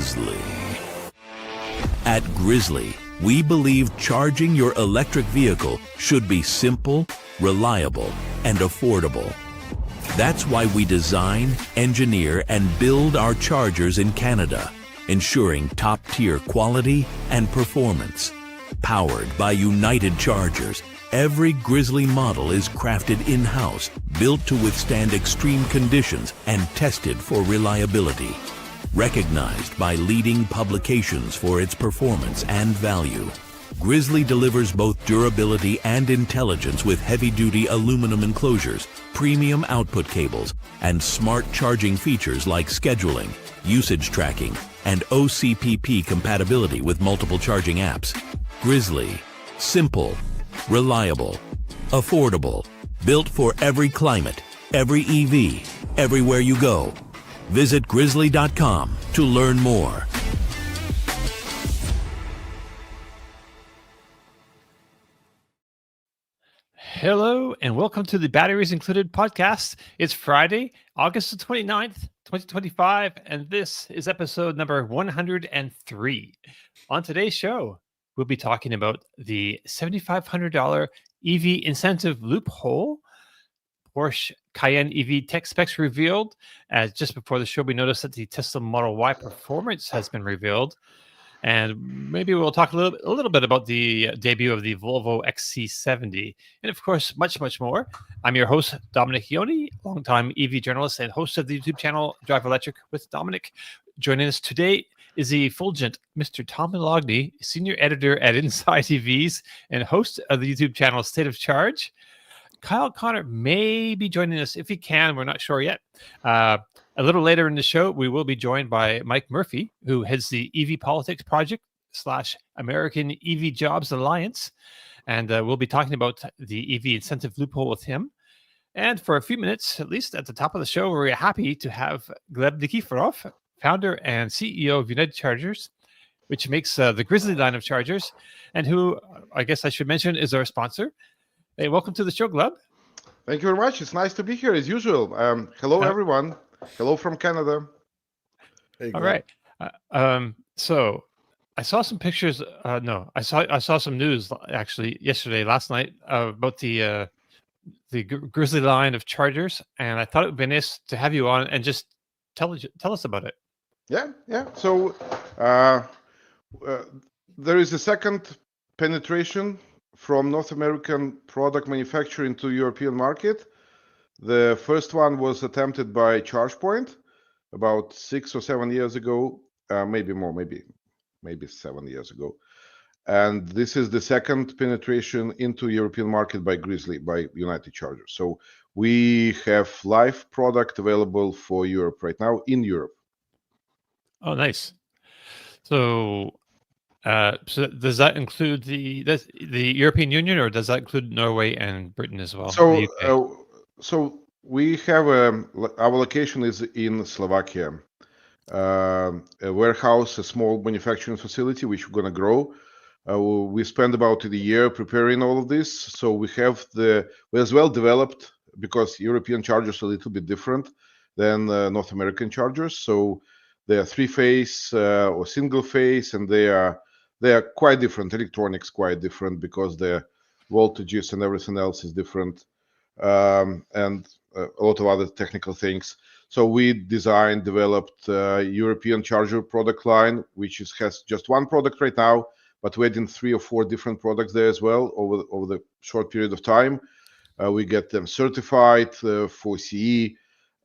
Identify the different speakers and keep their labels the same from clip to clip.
Speaker 1: Grizzly. At Grizzly, we believe charging your electric vehicle should be simple, reliable, and affordable. That's why we design, engineer, and build our chargers in Canada, ensuring top-tier quality and performance. Powered by United Chargers, every Grizzly model is crafted in-house, built to withstand extreme conditions, and tested for reliability. Recognized by leading publications for its performance and value, Grizzly delivers both durability and intelligence with heavy-duty aluminum enclosures, premium output cables, and smart charging features like scheduling, usage tracking, and OCPP compatibility with multiple charging apps. Grizzly. Simple, reliable, affordable, built for every climate, every EV, everywhere you go. Visit grizzly.com to learn more.
Speaker 2: Hello, and welcome to the Batteries Included podcast. It's Friday, August the 29th, 2025, and this is episode number 103. On today's show, we'll be talking about the $7,500 EV incentive loophole, Porsche Cayenne EV tech specs revealed. As just before the show, we noticed that the Tesla Model Y performance has been revealed. And maybe we'll talk a little bit about the debut of the Volvo XC70. And of course, much, much more. I'm your host, Dominic Ioni, longtime EV journalist and host of the YouTube channel Drive Electric with Dominic. Joining us today is the effulgent Mr. Tom Milogny, senior editor at Inside EVs and host of the YouTube channel State of Charge. Kyle Connor may be joining us if he can. We're not sure yet. A little later in the show, we will be joined by Mike Murphy, who heads the EV Politics Project / American EV Jobs Alliance. And we'll be talking about the EV incentive loophole with him. And for a few minutes, at least at the top of the show, we're happy to have Gleb Nikiforov, founder and CEO of United Chargers, which makes the Grizzly line of chargers, and who, I guess I should mention, is our sponsor. Hey, welcome to the show, Gleb.
Speaker 3: Thank you very much. It's nice to be here as usual. Hello, everyone. Hello from Canada.
Speaker 2: Hey, all right. So I saw some pictures. I saw some news actually last night about the Grizzly line of chargers, and I thought it would be nice to have you on and just tell us about it.
Speaker 3: Yeah. So there is a second penetration from North American product manufacturing to European market. The first one was attempted by ChargePoint about 6 or 7 years ago, maybe more, maybe 7 years ago. And this is the second penetration into European market by Grizzly, by United Chargers. So we have live product available for Europe right now in Europe.
Speaker 2: Oh, nice. So does that include the European Union, or does that include Norway and Britain as well?
Speaker 3: So we have our location is in Slovakia, a warehouse, a small manufacturing facility which we're gonna grow. We spend about a year preparing all of this. So we as well developed, because European chargers are a little bit different than North American chargers. So they are 3-phase or single phase, and they are quite different. Electronics quite different because the voltages and everything else is different, and a lot of other technical things. So we developed a European charger product line, which has just one product right now, but we're adding 3 or 4 different products there as well over the short period of time. We get them certified for CE,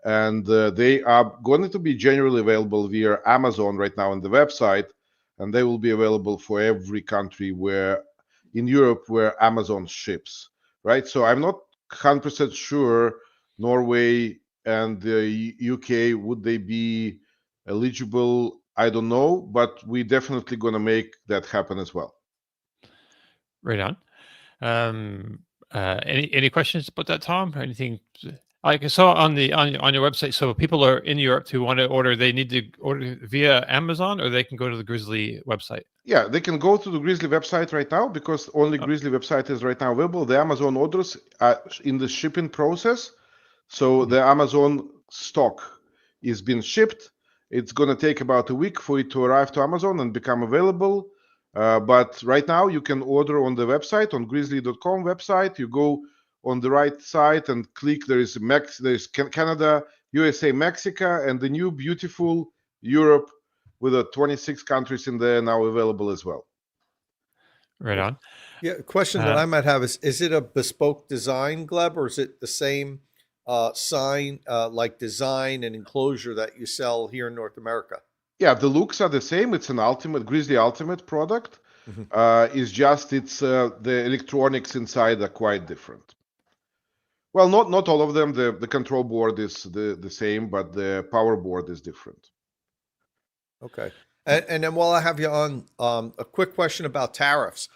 Speaker 3: and they are going to be generally available via Amazon right now on the website, and they will be available for every country in Europe where Amazon ships, right? So I'm not 100% sure Norway and the UK, would they be eligible? I don't know, but we definitely going to make that happen as well.
Speaker 2: Right on. Any questions about that, Tom, or anything? I saw on your website. So people are in Europe who want to order, they need to order via Amazon, or they can go to the Grizzly website.
Speaker 3: Yeah, they can go to the Grizzly website right now, because only Grizzly website is right now available. The Amazon orders are in the shipping process. So the Amazon stock is being shipped, It's going to take about a week for it to arrive to Amazon and become available. But right now you can order on the website, on grizzly.com website. You go on the right side and click. There is Canada, USA, Mexico, and the new beautiful Europe with 26 countries in there now available as well.
Speaker 2: Right on.
Speaker 4: Yeah, a question that I might have is it a bespoke design, Gleb, or is it the same sign, like design and enclosure that you sell here in North America?
Speaker 3: Yeah, the looks are the same. It's an Grizzly Ultimate product. It's just the electronics inside are quite different. Well, not all of them. The control board is the same, but the power board is different.
Speaker 4: Okay. And then while I have you on, a quick question about tariffs.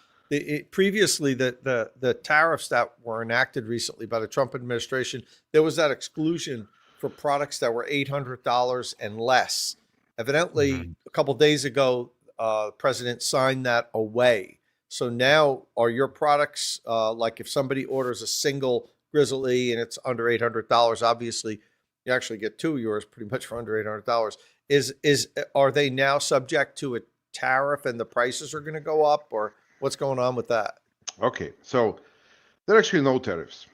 Speaker 4: Previously, the tariffs that were enacted recently by the Trump administration, there was that exclusion for products that were $800 and less. Evidently, a couple of days ago, the president signed that away. So now, are your products, like if somebody orders a single Grizzly and it's under $800, obviously, you actually get two of yours pretty much for under $800. Are they now subject to a tariff and the prices are going to go up, or what's going on with that?
Speaker 3: Okay, so there are actually no tariffs,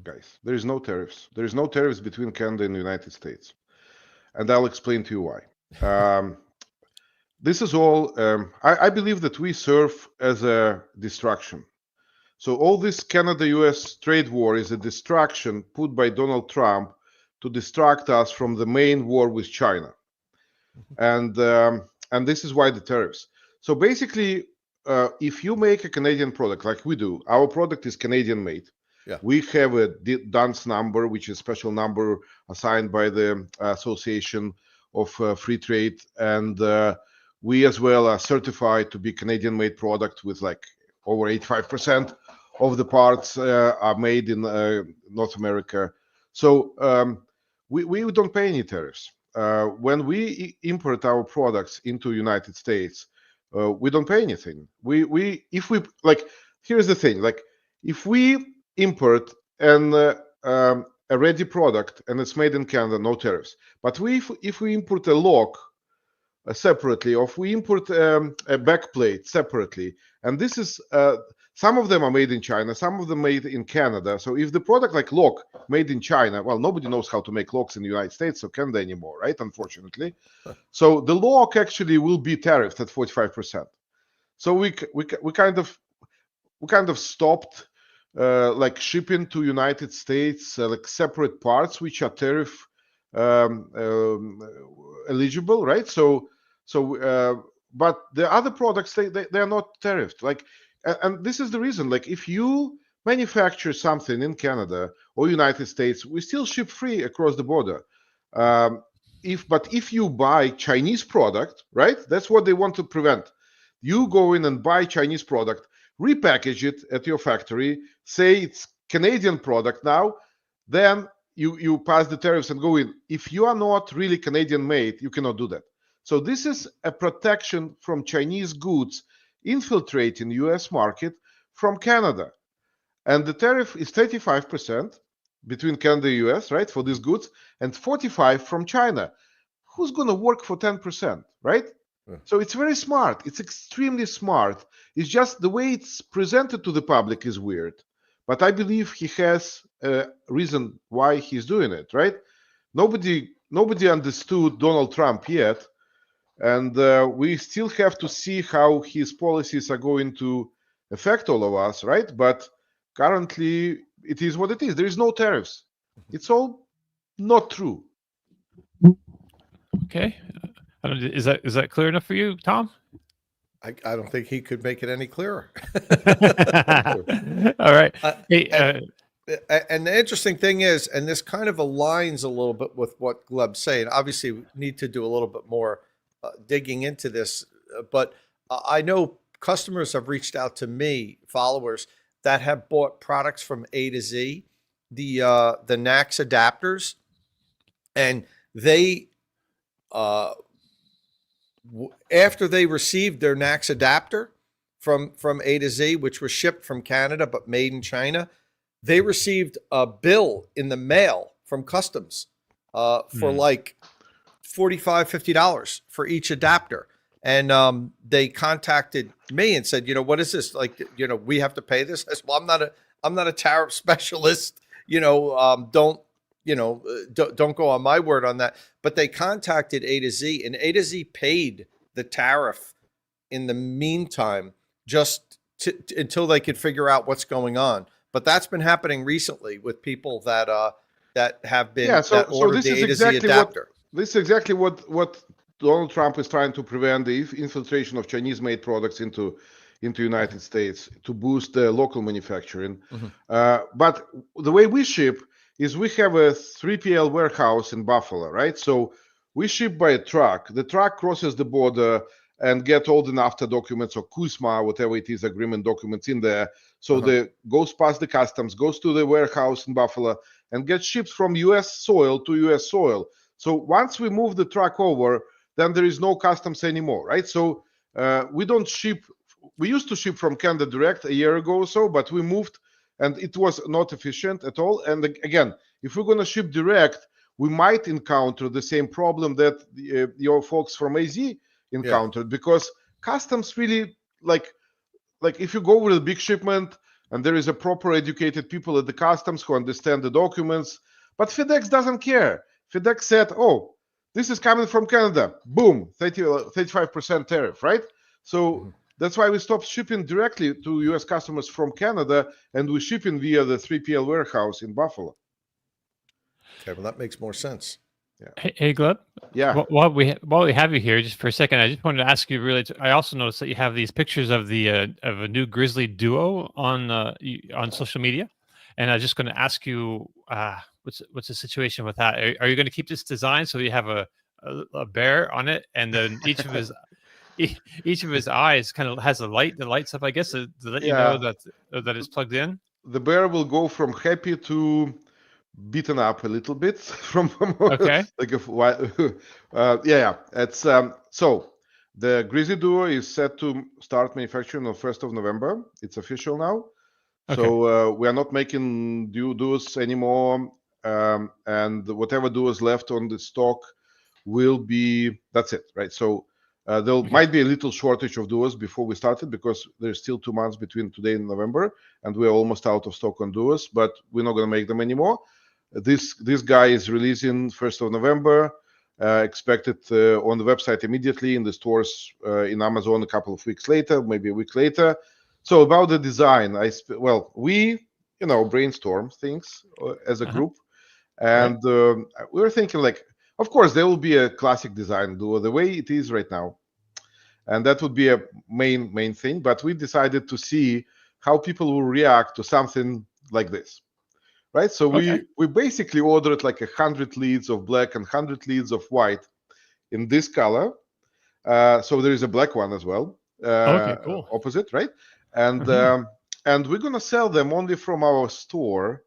Speaker 3: guys. There is no tariffs. There is no tariffs between Canada and the United States, and I'll explain to you why. This is all. I believe that we serve as a distraction. So all this Canada-U.S. trade war is a distraction put by Donald Trump to distract us from the main war with China, and this is why the tariffs. So basically, if you make a Canadian product like we do, our product is Canadian made.
Speaker 4: Yeah.
Speaker 3: We have a DUNS number, which is a special number assigned by the Association of Free Trade, and we as well are certified to be Canadian made product with like over 85% of the parts are made in North America. So we don't pay any tariffs. When we import our products into United States, we don't pay anything. If we like, here's the thing: like, if we import a ready product and it's made in Canada, no tariffs. But if we import a lock separately, or if we import a back plate separately, and this is some of them are made in China, some of them made in Canada. So if the product like lock made in China, well, nobody knows how to make locks in the United States or Canada anymore, right? Unfortunately. So the lock actually will be tariffed at 45%. So we kind of stopped like shipping to United States like separate parts which are tariff eligible, right? So but the other products they are not tariffed. Like, and this is the reason. Like, if you manufacture something in Canada or United States, we still ship free across the border. If you buy Chinese product, right? That's what they want to prevent. You go in and buy Chinese product, repackage it at your factory, say it's Canadian product now, then you pass the tariffs and go in. If you are not really Canadian made, you cannot do that. So this is a protection from Chinese goods infiltrating US market from Canada. And the tariff is 35% between Canada and US, right, for these goods, and 45% from China. Who's going to work for 10%, right? Yeah. So it's very smart. It's extremely smart. It's just the way it's presented to the public is weird. But I believe he has a reason why he's doing it, right? Nobody understood Donald Trump yet. And we still have to see how his policies are going to affect all of us, right? But currently, it is what it is. There is no tariffs. It's all not true.
Speaker 2: Okay. Is that clear enough for you, Tom?
Speaker 4: I don't think he could make it any clearer.
Speaker 2: All right.
Speaker 4: And the interesting thing is, and this kind of aligns a little bit with what Gleb's saying. Obviously, we need to do a little bit more digging into this, but I know customers have reached out to me, followers that have bought products from A to Z, the NACS adapters, and they after they received their NACS adapter from A to Z, which was shipped from Canada but made in China, they received a bill in the mail from customs for like $50 for each adapter. And they contacted me and said, what is this? Like, we have to pay this. I said, well, I'm not a tariff specialist. Don't go on my word on that. But they contacted A to Z, and A to Z paid the tariff in the meantime, just until they could figure out what's going on. But that's been happening recently with people that have been that ordered the A to Z adapter.
Speaker 3: This is exactly what Donald Trump is trying to prevent, the infiltration of Chinese-made products into United States to boost the local manufacturing. But the way we ship is we have a 3PL warehouse in Buffalo, right? So we ship by a truck. The truck crosses the border and get all the NAFTA documents or CUSMA, whatever it is, agreement documents in there. So the goes past the customs, goes to the warehouse in Buffalo, and gets shipped from U.S. soil to U.S. soil. So once we move the truck over, then there is no customs anymore, right? So we don't ship. We used to ship from Canada direct a year ago or so, but we moved, and it was not efficient at all. And again, if we're going to ship direct, we might encounter the same problem that your folks from AZ encountered, because customs really like if you go with a big shipment and there is a proper educated people at the customs who understand the documents, but FedEx doesn't care. FedEx said, oh, this is coming from Canada, boom, 35% tariff, right? So that's why we stopped shipping directly to US customers from Canada, and we're shipping via the 3PL warehouse in Buffalo.
Speaker 4: Okay, well, that makes more sense.
Speaker 2: Yeah. Hey, Gleb.
Speaker 3: Yeah.
Speaker 2: While we have you here, just for a second, I just wanted to ask you. I also noticed that you have these pictures of of a new Grizzly Duo on social media, and I was just going to ask you, what's the situation with that? Are you going to keep this design so you have a bear on it, and then each of his eyes kind of has a light that lights up, I guess, to let you know that it's plugged in?
Speaker 3: The bear will go from happy to beaten up a little bit from
Speaker 2: okay.
Speaker 3: It's so the Grizzly Duo is set to start manufacturing on 1st of November. It's official now. Okay. So we are not making duos anymore, and whatever duos left on the stock will be, that's it, right? So there might be a little shortage of duos before we started, because there's still 2 months between today and November, and we're almost out of stock on duos, but we're not going to make them anymore. This guy is releasing 1st of November, expected on the website immediately, in the stores in Amazon a couple of weeks later, maybe a week later. So about the design, we brainstorm things as a group, and we were thinking, like, of course there will be a classic design Duo the way it is right now, and that would be a main thing. But we decided to see how people will react to something like this. Right, so we basically ordered like 100 leads of black and 100 leads of white in this color. So there is a black one as well.
Speaker 2: Cool.
Speaker 3: Opposite, right? And and we're gonna sell them only from our store.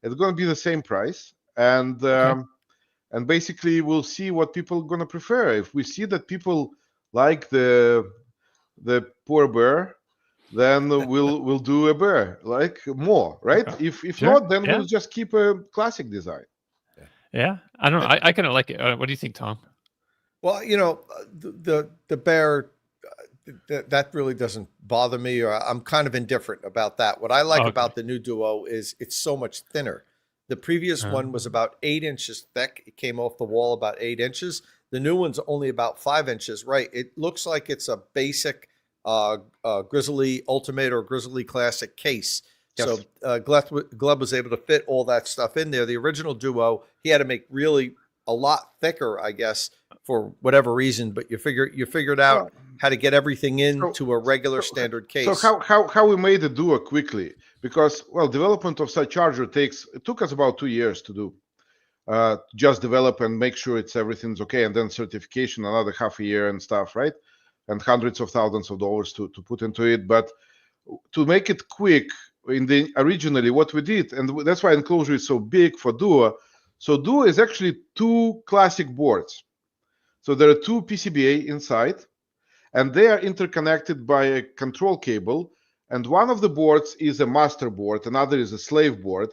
Speaker 3: It's gonna be the same price, and basically we'll see what people are gonna prefer. If we see that people like the poor bear, then we'll do a bear, like, more, right?
Speaker 2: Okay.
Speaker 3: If not, then we'll just keep a classic design.
Speaker 2: Yeah, I don't know. I kind of like it. What do you think, Tom?
Speaker 4: Well, the bear, that really doesn't bother me, or I'm kind of indifferent about that. What I like about the new Duo is it's so much thinner. The previous one was about 8 inches thick. It came off the wall about 8 inches. The new one's only about 5 inches, right? It looks like it's a basic Grizzly Ultimate or Grizzly Classic case. Yes. So Gleb was able to fit all that stuff in there. The original Duo, he had to make really a lot thicker, I guess, for whatever reason. But you figured out how to get everything into a regular standard case.
Speaker 3: So how we made the Duo quickly? Because development of such charger it took us about 2 years to do. Just develop and make sure everything's okay, and then certification another half a year and stuff, right? And hundreds of thousands of dollars to put into it. But to make it quick, originally what we did, and that's why enclosure is so big for Duo. So Duo is actually 2 classic boards. So there are 2 PCBA inside, and they are interconnected by a control cable. And one of the boards is a master board, another is a slave board.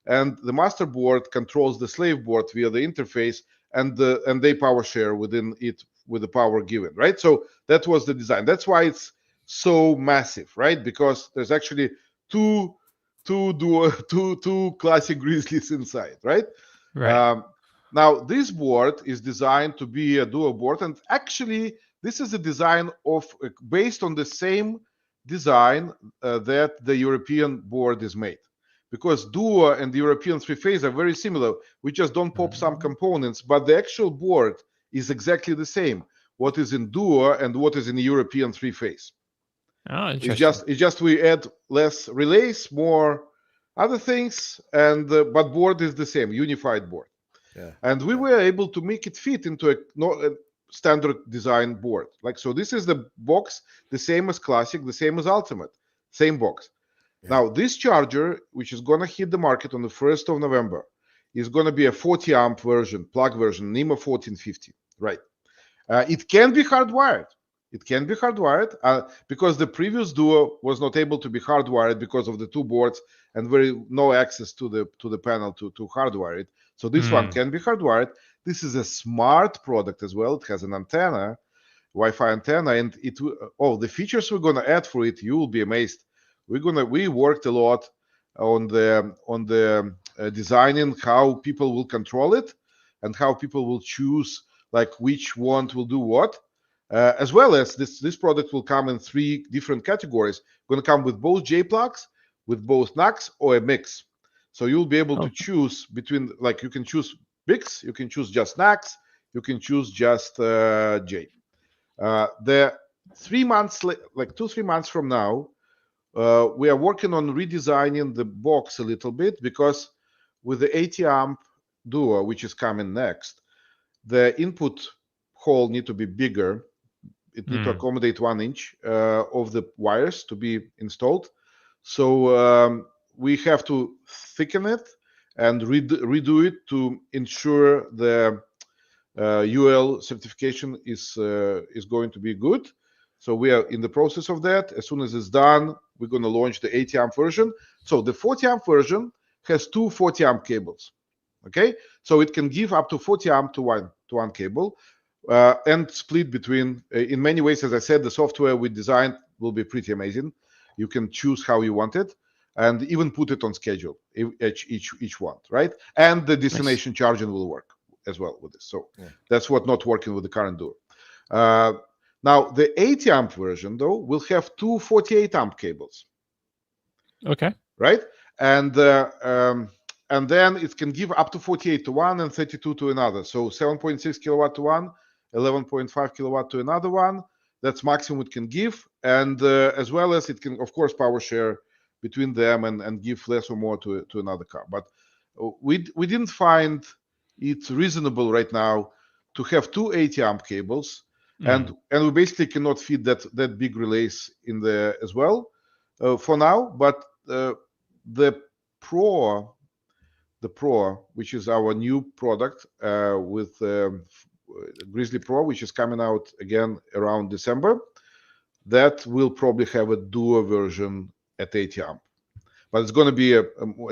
Speaker 3: And the master board controls the slave board via the interface, and they power share within it with the power given, right? So that was the design. That's why it's so massive, right? Because there's actually two classic Grizzlies inside, right?
Speaker 2: Right.
Speaker 3: Now this board is designed to be a duo board, and actually this is a design of based on the same design that the European board is made, because Duo and the European three-phase are very similar. We just don't pop some components, but the actual board is exactly the same. What is in Duo and what is in the European three-phase.
Speaker 2: Oh, interesting.
Speaker 3: It's just we add less relays, more other things, and but board is the same, unified board.
Speaker 4: Yeah.
Speaker 3: And we were able to make it fit into a standard design board. Like, so this is the box, the same as Classic, the same as Ultimate, same box.
Speaker 4: Yeah.
Speaker 3: Now, this charger, which is going to hit the market on the 1st of November, is going to be a 40 amp version, plug version, NEMA 1450, right? It can be hardwired. It can be hardwired because the previous Duo was not able to be hardwired because of the two boards and no access to the panel to hardwire it. So this one can be hardwired. This is a smart product as well. It has an antenna, Wi-Fi antenna, and the features we're gonna add for it, you will be amazed. We worked a lot on the designing how people will control it and how people will choose like which one will do what. As well as this product will come in 3 different categories. Going to come with both J plugs, with both NUCs, or a mix. So you'll be able to choose between, like, you can choose mix, you can choose just NUCs, you can choose just J. The 3 months, like 2-3 months from now, we are working on redesigning the box a little bit, because with the 80 amp Duo, which is coming next, the input hole need to be bigger. It need to accommodate 1 inch of the wires to be installed. So we have to thicken it and redo it to ensure the UL certification is going to be good. So we are in the process of that. As soon as it's done, we're going to launch the 80 amp version. So the 40 amp version has 2 40 amp cables. Okay, so it can give up to 40 amp to one cable. And split between, in many ways, as I said, the software we designed will be pretty amazing. You can choose how you want it and even put it on schedule, each one, right? And the destination charging will work as well with this. So that's what not working with the current Duo. Now, the 80 amp version, though, will have 2 48 amp cables.
Speaker 2: Okay.
Speaker 3: Right? And then it can give up to 48 to one and 32 to another. So 7.6 kilowatt to one, 11.5 kilowatt to another one. That's maximum it can give. And as well as it can, of course, power share between them and give less or more to another car. But we didn't find it reasonable right now to have 2 80 amp cables. And we basically cannot fit that big relays in there as well for now. But the Pro, which is our new product with Grizzly Pro, which is coming out again around December, that will probably have a Duo version at 80 amp. But it's going to be a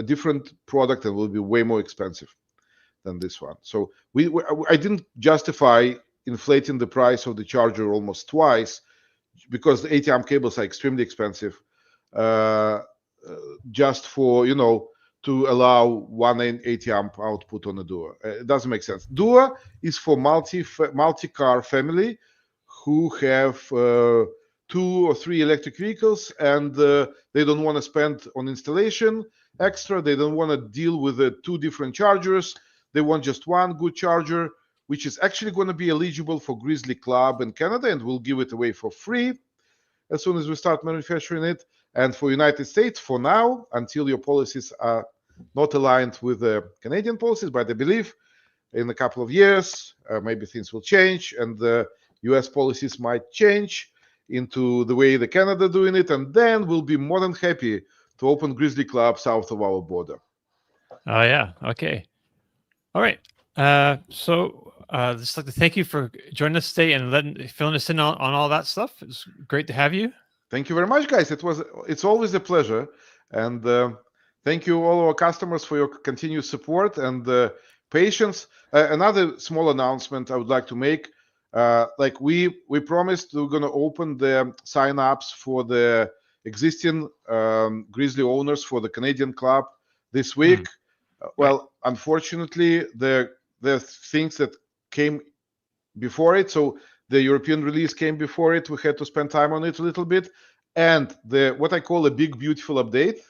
Speaker 3: different product and will be way more expensive than this one. So I didn't justify inflating the price of the charger almost twice, because the 80 amp cables are extremely expensive, just for, to allow 180 amp output on a Duo. It doesn't make sense. Duo is for multi-car family who have 2 or 3 electric vehicles, and they don't want to spend on installation extra. They don't want to deal with 2 different chargers. They want just one good charger, which is actually going to be eligible for Grizzly Club in Canada, and we'll give it away for free as soon as we start manufacturing it. And for United States, for now, until your policies are not aligned with the Canadian policies, but I believe in a couple of years, maybe things will change, and the US policies might change into the way the Canada doing it, and then we'll be more than happy to open Grizzly Club south of our border.
Speaker 2: Oh, yeah. Okay. All right. So just like to thank you for joining us today and filling us in on all that stuff. It's great to have you.
Speaker 3: Thank you very much, guys. It's always a pleasure, and thank you all our customers for your continued support. And patience. Another small announcement I would like to make. Like we promised we're going to open the sign-ups for the existing Grizzly owners for the Canadian club this week. Well, unfortunately, the things that came before it. So the European release came before it. We had to spend time on it a little bit, and the what I call a big beautiful update.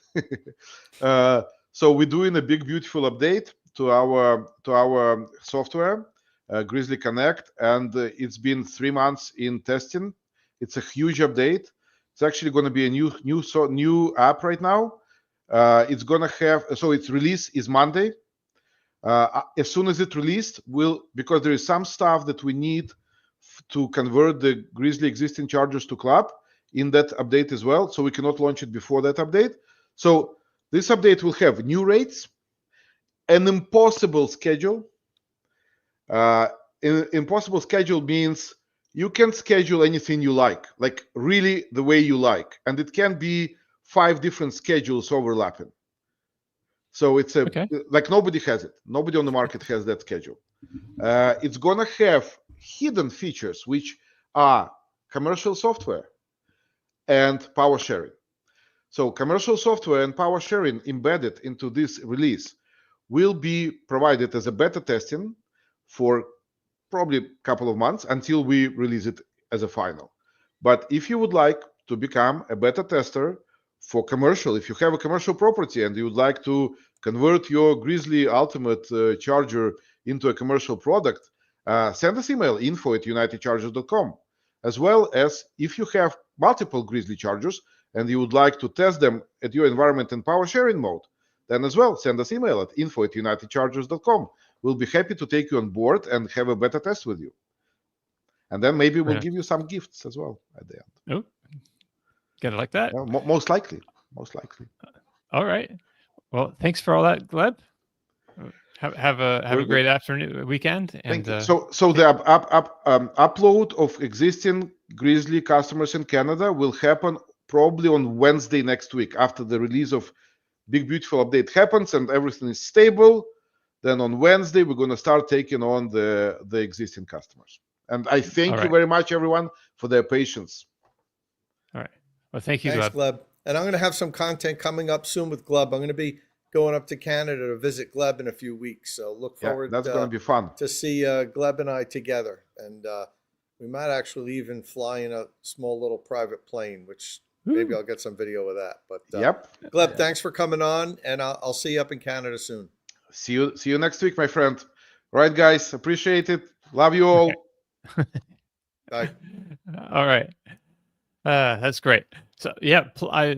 Speaker 3: So we're doing a big beautiful update to our software, Grizzly Connect, and it's been 3 months in testing. It's a huge update. It's actually going to be a new app right now. It's going to have, so its release is Monday. As soon as it's released, because there is some stuff that we need to convert the Grizzly existing chargers to club in that update as well. So we cannot launch it before that update. So this update will have new rates, an impossible schedule. Impossible schedule means you can schedule anything you like really the way you like. And it can be 5 different schedules overlapping. So it's like nobody has it. Nobody on the market has that schedule. It's going to have hidden features, which are commercial software and power sharing. So commercial software and power sharing embedded into this release will be provided as a beta testing for probably a couple of months until we release it as a final. But if you would like to become a beta tester for commercial, if you have a commercial property and you would like to convert your Grizzly Ultimate charger into a commercial product, send us email info@unitedchargers.com. As well as if you have multiple Grizzly chargers and you would like to test them at your environment in power sharing mode, then as well send us email at info@unitedchargers.com. We'll be happy to take you on board and have a beta test with you. And then maybe we'll give you some gifts as well at the end.
Speaker 2: Oh, get it like that?
Speaker 3: Yeah, most likely.
Speaker 2: All right. Well, thanks for all that, Gleb. Have a great afternoon, weekend. And
Speaker 3: Thank you. So the upload of existing Grizzly customers in Canada will happen probably on Wednesday next week after the release of Big Beautiful Update happens and everything is stable. Then on Wednesday we're going to start taking on the existing customers. And I thank you very much, everyone, for their patience.
Speaker 2: All right. Well, thank you,
Speaker 4: Thanks,
Speaker 2: Gleb.
Speaker 4: And I'm going to have some content coming up soon with Gleb. I'm going to be going up to Canada to visit Gleb in a few weeks. So look forward
Speaker 3: that's going to be fun
Speaker 4: to see Gleb and I together. And we might actually even fly in a small little private plane, which maybe I'll get some video of that. But Gleb, thanks for coming on, and I'll see you up in Canada soon.
Speaker 3: See you next week, my friend. All right, guys. Appreciate it. Love you all.
Speaker 4: Bye.
Speaker 2: All right. That's great. So yeah, I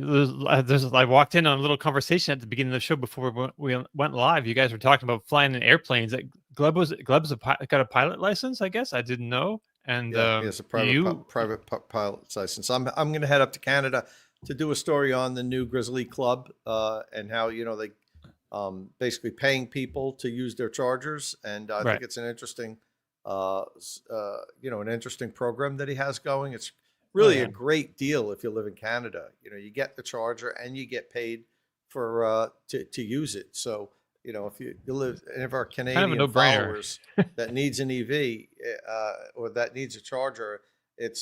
Speaker 2: walked in on a little conversation at the beginning of the show before we went live. You guys were talking about flying in airplanes. Gleb's got a pilot license, I guess. I didn't know. And
Speaker 4: he has a private pilot's license. I'm going to head up to Canada to do a story on the new Grizzly Club and how they basically paying people to use their chargers. And I think it's an interesting an interesting program that he has going. It's really a great deal if you live in Canada. You get the charger and you get paid for to use it. So if you live, any of our Canadian followers that needs an EV or that needs a charger, it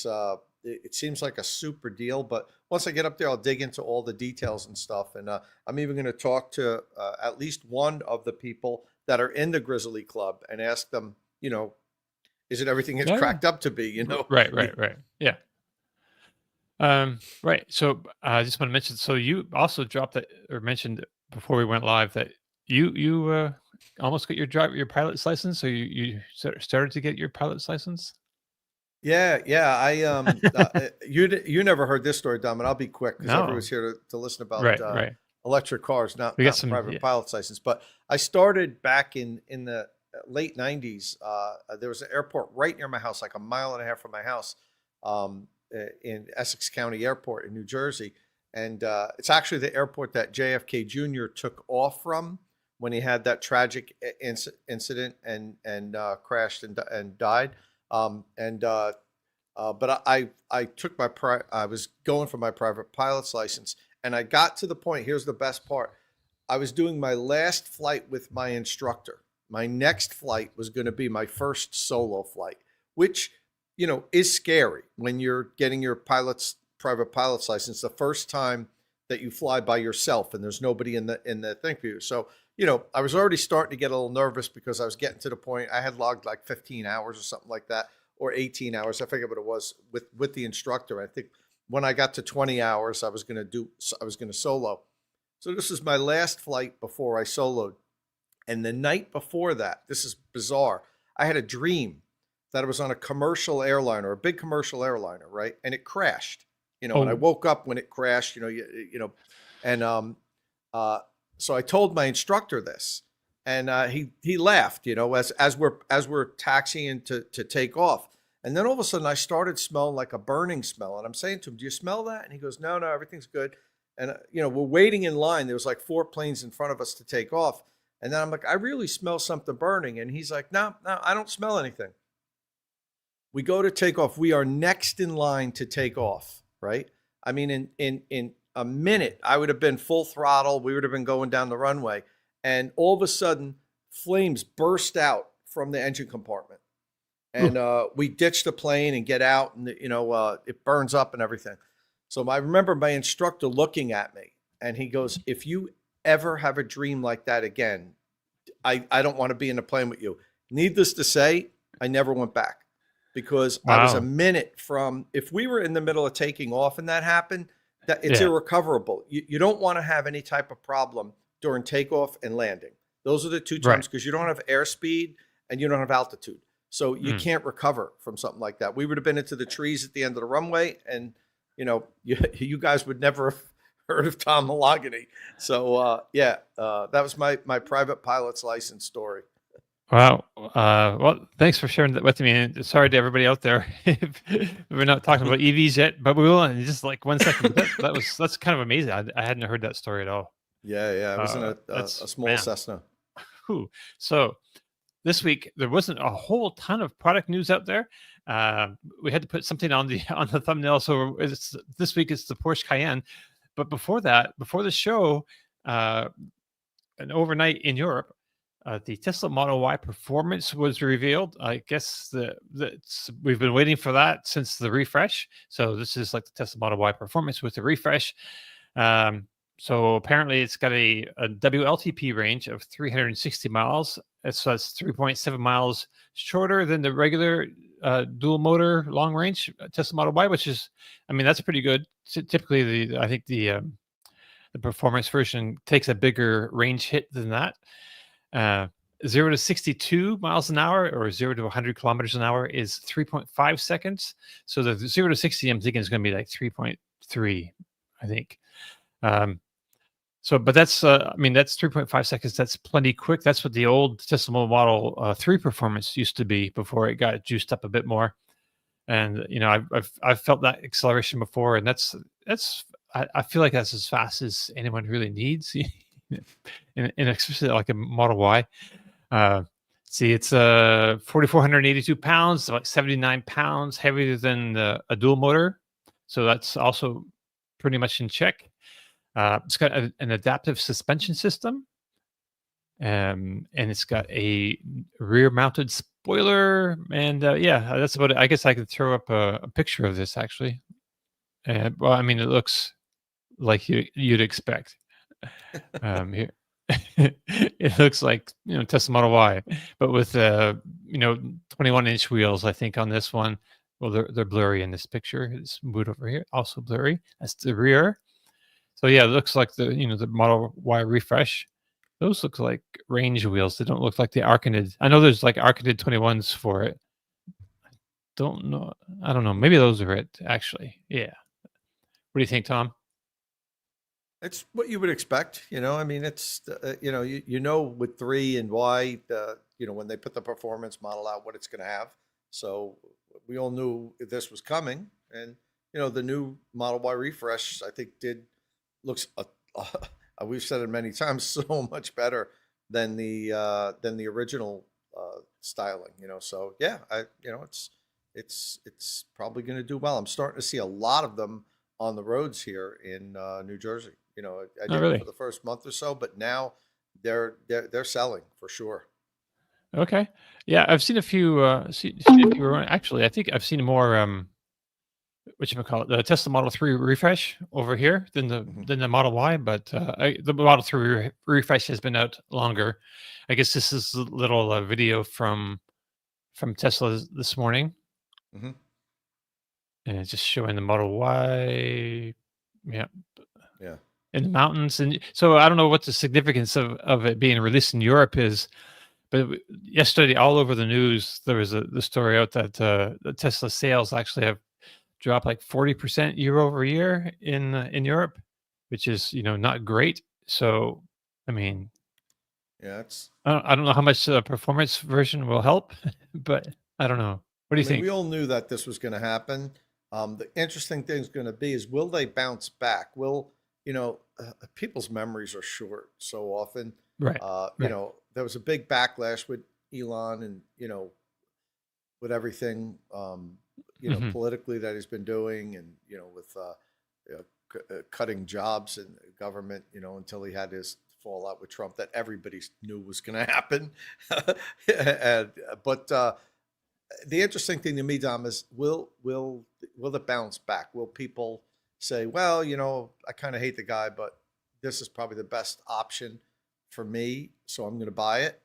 Speaker 4: seems like a super deal. But once I get up there, I'll dig into all the details and stuff. And I'm even going to talk to at least one of the people that are in the Grizzly Club and ask them, is it everything it's cracked up to be?
Speaker 2: Right. Yeah. Right. So I just want to mention. So you also dropped that, or mentioned before we went live, that you almost got your pilot's license. So you started to get your pilot's license.
Speaker 4: Yeah. I you never heard this story, Dom, and I'll be quick because everyone's here to listen about electric cars, not private pilot's license. But I started back in the late 90s. There was an airport right near my house, like a mile and a half from my house. In Essex County Airport in New Jersey. And it's actually the airport that JFK Jr. took off from when he had that tragic incident and crashed and died. But I took I was going for my private pilot's license, and I got to the point, here's the best part. I was doing my last flight with my instructor. my next flight was going to be my first solo flight, which, is scary when you're getting your private pilot's license the first time that you fly by yourself and there's nobody in the thing for you. So, I was already starting to get a little nervous because I was getting to the point I had logged like 15 hours or something like that, or 18 hours. I forget what it was with the instructor. I think when I got to 20 hours, I was going to solo. So this was my last flight before I soloed. And the night before that, this is bizarre, I had a dream that I was on a commercial airliner, a big commercial airliner, right? And it crashed, and I woke up when it crashed, and so I told my instructor this, and he laughed, as we're taxiing to take off. And then all of a sudden I started smelling like a burning smell. And I'm saying to him, do you smell that? And he goes, no, everything's good. And, we're waiting in line. There was like 4 planes in front of us to take off. And then I'm like, I really smell something burning. And he's like, no, I don't smell anything. We go to take off. We are next in line to take off, right? I mean, in a minute, I would have been full throttle. We would have been going down the runway. And all of a sudden, flames burst out from the engine compartment. And we ditch the plane and get out, and it burns up and everything. So I remember my instructor looking at me, and he goes, if you ever have a dream like that again, I don't want to be in a plane with you. Needless to say, I never went back, because I was a minute from, if we were in the middle of taking off and that happened, that it's irrecoverable. You don't want to have any type of problem during takeoff and landing. Those are the two times, because you don't have airspeed and you don't have altitude. So you can't recover from something like that. We would have been into the trees at the end of the runway, and you guys would never have heard of Tom Malogany. So that was my private pilot's license story.
Speaker 2: Wow. Well, thanks for sharing that with me. And sorry to everybody out there if we're not talking about EVs yet, but we will in just like 1 second. That's kind of amazing. I hadn't heard that story at all.
Speaker 4: Yeah. It was in a small Cessna.
Speaker 2: Whew. So this week there wasn't a whole ton of product news out there. We had to put something on the thumbnail. So this week it's the Porsche Cayenne. But before that, before the show, and overnight in Europe, the Tesla Model Y Performance was revealed. I guess we've been waiting for that since the refresh. So this is like the Tesla Model Y Performance with the refresh. So apparently it's got a WLTP range of 360 miles. So that's 3.7 miles shorter than the regular dual motor long range Tesla Model Y, which is, that's pretty good. Typically, I think the performance version takes a bigger range hit than that. 0 to 62 miles an hour or 0 to 100 kilometers an hour is 3.5 seconds. So the 0 to 60, I'm thinking is going to be like 3.3, I think. But that's, that's 3.5 seconds. That's plenty quick. That's what the old Tesla Model 3 Performance used to be before it got juiced up a bit more. And, I've felt that acceleration before, and I feel like that's as fast as anyone really needs. in especially like a Model Y. It's 4,482 pounds, like 79 pounds heavier than a dual motor. So that's also pretty much in check. It's got an adaptive suspension system. And it's got a rear mounted spoiler. And that's about it. I guess I could throw up a picture of this actually. It looks like you'd expect. Here it looks like Tesla Model Y, but with 21-inch wheels. I think on this one, well, they're blurry in this picture. It's moved over here, also blurry. That's the rear. So it looks like the Model Y refresh. Those look like range wheels. They don't look like the Arcanid. I know there's like Arcanid 21s for it. I don't know. Maybe those are it actually. Yeah. What do you think, Tom?
Speaker 4: It's what you would expect, it's, with 3 and Y, when they put the performance model out, what it's going to have. So we all knew this was coming. And, the new Model Y refresh, I think looks, we've said it many times, so much better than the original styling, So yeah, it's probably going to do well. I'm starting to see a lot of them on the roads here in New Jersey. I did it for the first month or so, but now they're selling for sure.
Speaker 2: Okay. Yeah, I've seen a few. Seen a few actually, I think I've seen more. Whatchamacallit, the Tesla Model 3 refresh over here than the Model Y, but the Model 3 refresh has been out longer. I guess this is a little video from Tesla this morning,
Speaker 4: hmm
Speaker 2: and it's just showing the Model Y, yeah,
Speaker 4: Yeah.
Speaker 2: in the mountains. And so I don't know what the significance of it being released in Europe is, but yesterday all over the news there was the story out that the Tesla sales actually have dropped like 40% year over year in Europe, which is not great. So, I mean,
Speaker 4: Yeah. It's.
Speaker 2: I don't know how much the performance version will help, but I don't know. What do
Speaker 4: I
Speaker 2: you
Speaker 4: mean,
Speaker 2: think?
Speaker 4: we all knew that this was going to happen. The interesting thing is going to be is will they bounce back? Will people's memories are short so often.
Speaker 2: Right, right.
Speaker 4: There was a big backlash with Elon and with everything
Speaker 2: Hmm.
Speaker 4: politically that he's been doing, and with cutting jobs in the government, until he had his fallout with Trump that everybody knew was going to happen. and but The interesting thing to me, Dom, is will it bounce back? Will people say, well, I kind of hate the guy, but this is probably the best option for me, so I'm going to buy it.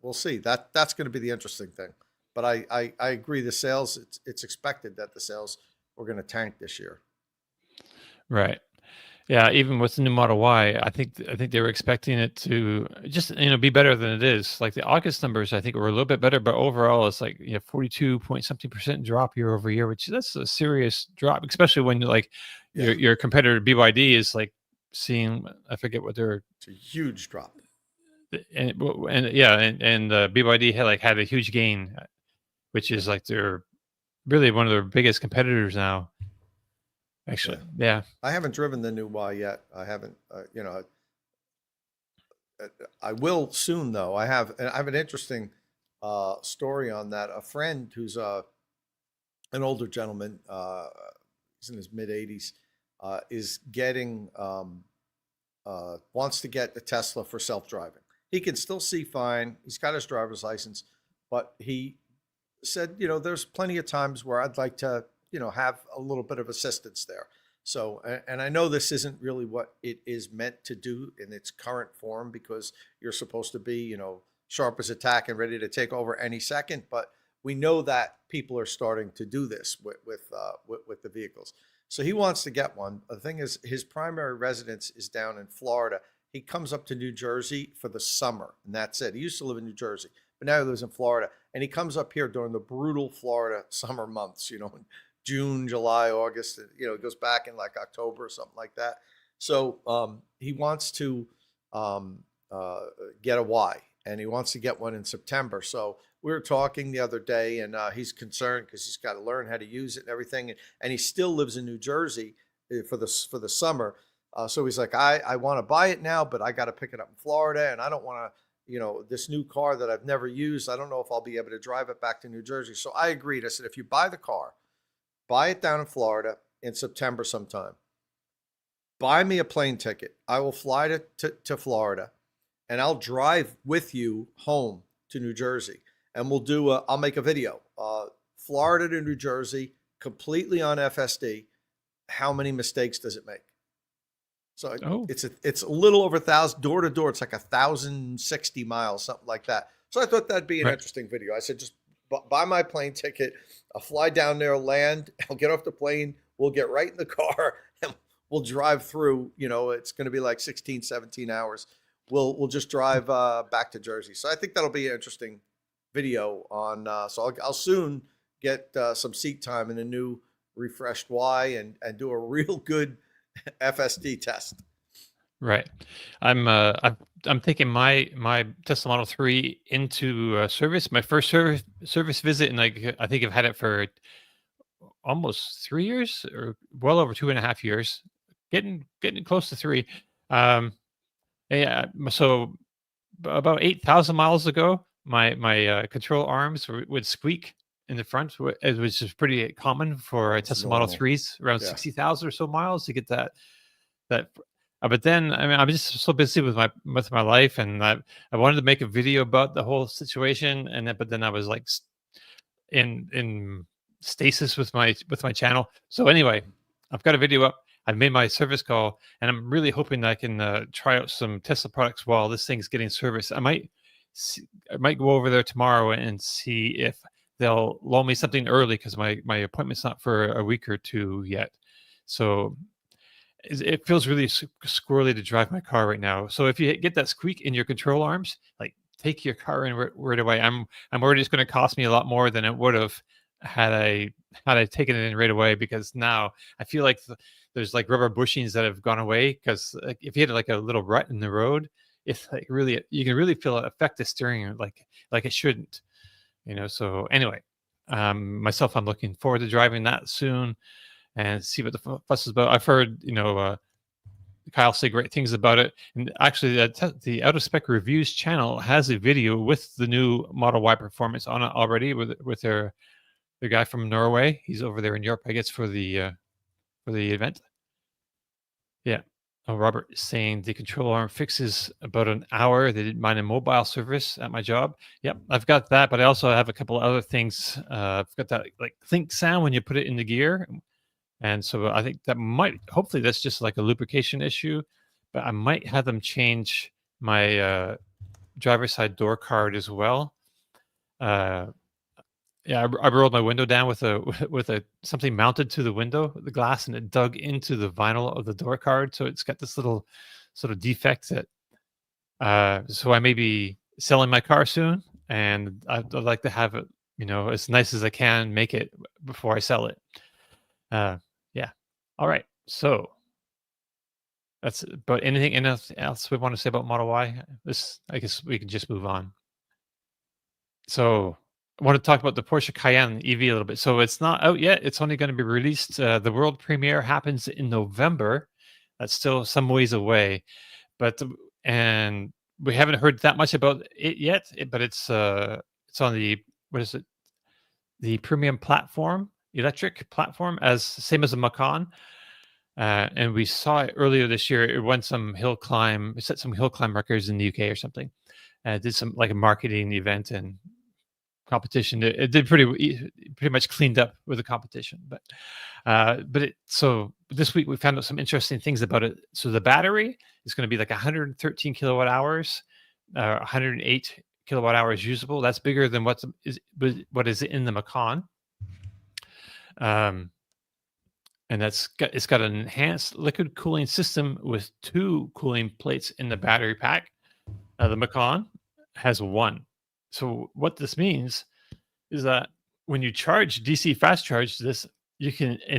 Speaker 4: We'll see. That's going to be the interesting thing. But I agree. The sales, it's expected that the sales were going to tank this year.
Speaker 2: Right. Yeah, even with the new Model Y, I think they were expecting it to just be better than it is. Like the August numbers, I think were a little bit better, but overall, it's like 42 point something percent drop year over year, which that's a serious drop, especially when like
Speaker 4: Yeah,
Speaker 2: your competitor BYD is like seeing, I forget what they're
Speaker 4: it's a huge drop.
Speaker 2: and yeah, and BYD had a huge gain, which is like they're really one of their biggest competitors now. Actually, yeah.
Speaker 4: I haven't driven the new Y yet. I haven't. I will soon though. I have an interesting story on that. A friend who's an older gentleman, he's in his mid 80s, is getting wants to get the Tesla for self driving. He can still see fine. He's got his driver's license, but he said, there's plenty of times where I'd like to, have a little bit of assistance there. So, and I know this isn't really what it is meant to do in its current form, because you're supposed to be, sharp as a tack and ready to take over any second. But we know that people are starting to do this with the vehicles. So he wants to get one. The thing is, his primary residence is down in Florida. He comes up to New Jersey for the summer, and that's it. He used to live in New Jersey, but now he lives in Florida. And he comes up here during the brutal Florida summer months, in June, July, August. He goes back in like October or something like that. So he wants to get a Y, and he wants to get one in September. So we were talking the other day, and he's concerned because he's got to learn how to use it and everything. And he still lives in New Jersey for the summer. So he's like, I want to buy it now, but I got to pick it up in Florida, and I don't want to, this new car that I've never used, I don't know if I'll be able to drive it back to New Jersey. So I agreed. I said, if you buy the car, buy it down in Florida in September sometime. Buy me a plane ticket. I will fly to Florida, and I'll drive with you home to New Jersey. And I'll make a video. Florida to New Jersey, completely on FSD. How many mistakes does it make? So it's a little over 1,000 door to door. It's like 1,060 miles, something like that. So I thought that'd be an interesting video. I said, just buy my plane ticket. I'll fly down there, land. I'll get off the plane. We'll get right in the car and we'll drive through. It's going to be like 16, 17 hours. We'll just drive back to Jersey. So I think that'll be an interesting video on. So I'll soon get some seat time in a new refreshed Y and do a real good FSD test.
Speaker 2: Right. I'm taking my Tesla Model 3 into service. My first service visit, and I think I've had it for almost 3 years, or well over 2.5 years, getting close to 3. Yeah. So about 8,000 miles ago, my control arms would squeak in the front, which is pretty common for Tesla Model 3s, around 60,000 or so miles to get that. But then, I mean, I'm just so busy with my life, and I wanted to make a video about the whole situation, and then, but then I was like in stasis with my channel. So anyway, I've got a video up. I've made my service call, and I'm really hoping I can try out some Tesla products while this thing's getting serviced. I might go over there tomorrow and see if they'll loan me something early, because my appointment's not for a week or two yet. So it feels really squirrely to drive my car right now. So if you get that squeak in your control arms, like, take your car in right away. I'm worried it's going to cost me a lot more than it would have had I taken it in right away, because now I feel like there's like rubber bushings that have gone away, because like, if you had like a little rut in the road, it's like really, you can really feel it affect the steering like it shouldn't, So anyway, myself, I'm looking forward to driving that soon and see what the fuss is about. I've heard, Kyle say great things about it. And actually, the Out of Spec Reviews channel has a video with the new Model Y Performance on it already, with their guy from Norway. He's over there in Europe, I guess, for the event. Yeah. Oh, Robert is saying the control arm fixes about an hour. They didn't mind a mobile service at my job. Yep, I've got that, but I also have a couple other things. I've got that like think sound when you put it in the gear. And so I think that hopefully that's just like a lubrication issue, but I might have them change my driver's side door card as well. Yeah, I rolled my window down with a something mounted to the window, the glass, and it dug into the vinyl of the door card. So it's got this little sort of defect that, so I may be selling my car soon, and I'd like to have it, as nice as I can make it before I sell it. Yeah. All right. So that's, but anything else we want to say about Model Y? I guess we can just move on. So I want to talk about the Porsche Cayenne EV a little bit. So it's not out yet. It's only going to be released. The world premiere happens in November. That's still some ways away, and we haven't heard that much about it yet. But it's on the, what is it? The premium platform, electric platform, same as a Macan. And we saw it earlier this year. It won some hill climb. It set some hill climb records in the UK or something. Did some like a marketing event and competition. It did pretty much cleaned up with the competition. So this week we found out some interesting things about it. So the battery is going to be like 113 kilowatt hours, 108 kilowatt hours usable. That's bigger than what is in the Macan. And it's got an enhanced liquid cooling system with 2 cooling plates in the battery pack. The Macan has 1. So what this means is that when you charge DC fast charge this,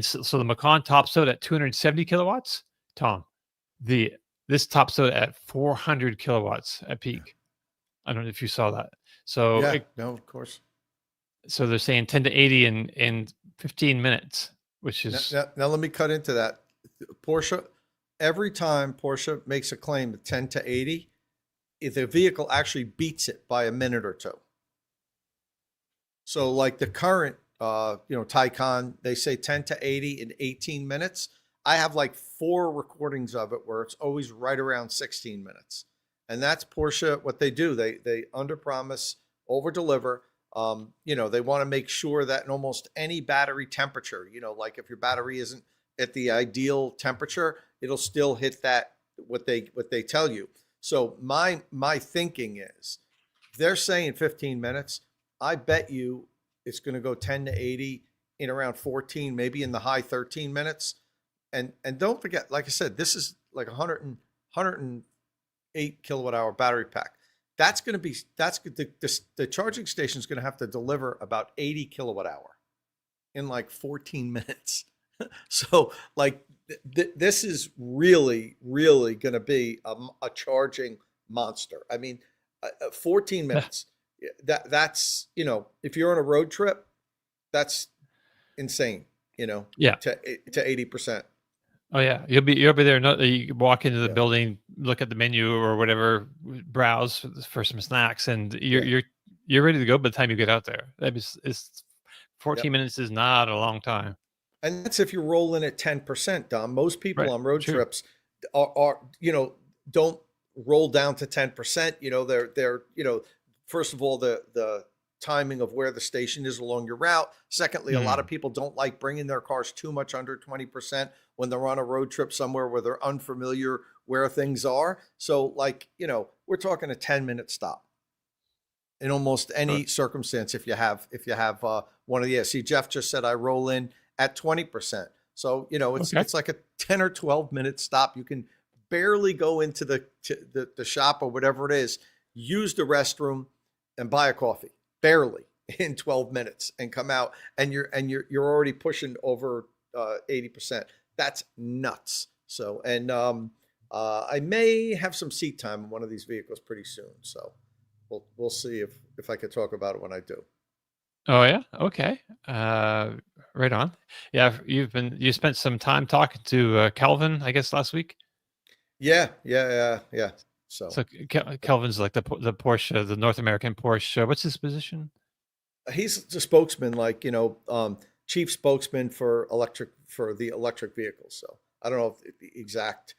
Speaker 2: so the Macan tops out at 270 kilowatts. Tom, this tops out at 400 kilowatts at peak. I don't know if you saw that. So
Speaker 4: yeah, no, of course.
Speaker 2: So they're saying 10 to 80 in 15 minutes, which is
Speaker 4: now let me cut into that. Porsche, every time Porsche makes a claim of 10 to 80, if the vehicle actually beats it by a minute or 2. So like the current Taycan, they say 10 to 80 in 18 minutes. I have like 4 recordings of it where it's always right around 16 minutes. And that's Porsche, what they do. They underpromise, overdeliver. They want to make sure that in almost any battery temperature, like if your battery isn't at the ideal temperature, it'll still hit that what they tell you. So my thinking is, they're saying 15 minutes. I bet you it's going to go 10 to 80 in around 14, maybe in the high 13 minutes. And don't forget, like I said, this is like 108 kilowatt hour battery pack. That's going to be, the charging station is going to have to deliver about 80 kilowatt hour in like 14 minutes. So like this is really, really going to be a charging monster. I mean, 14 minutes, that's, if you're on a road trip, that's insane,
Speaker 2: yeah,
Speaker 4: to 80%.
Speaker 2: Oh yeah, you'll be there. You walk into the building, look at the menu or whatever, browse for some snacks, and you're ready to go by the time you get out there. It's 14 minutes is not a long time.
Speaker 4: And that's if you're rolling at 10%, Dom. Most people on road trips, are don't roll down to 10%. They're first of all, the timing of where the station is along your route. Secondly, a lot of people don't like bringing their cars too much under 20% when they're on a road trip somewhere where they're unfamiliar where things are. So we're talking a 10-minute stop in almost any circumstance. If you have one of the, see, Jeff just said I roll in at 20%. So, it's like a 10 or 12-minute stop. You can barely go into the shop or whatever it is, use the restroom and buy a coffee, barely, in 12 minutes, and come out, and you're already pushing over 80%. That's nuts. So, and I may have some seat time in one of these vehicles pretty soon. So we'll see if I could talk about it when I do.
Speaker 2: Oh yeah. Okay. Right on. Yeah. You spent some time talking to Calvin, I guess, last week.
Speaker 4: Yeah. So
Speaker 2: Calvin's like the Porsche, the North American Porsche. What's his position?
Speaker 4: He's the spokesman, chief spokesman for the electric vehicles. So I don't know if the exact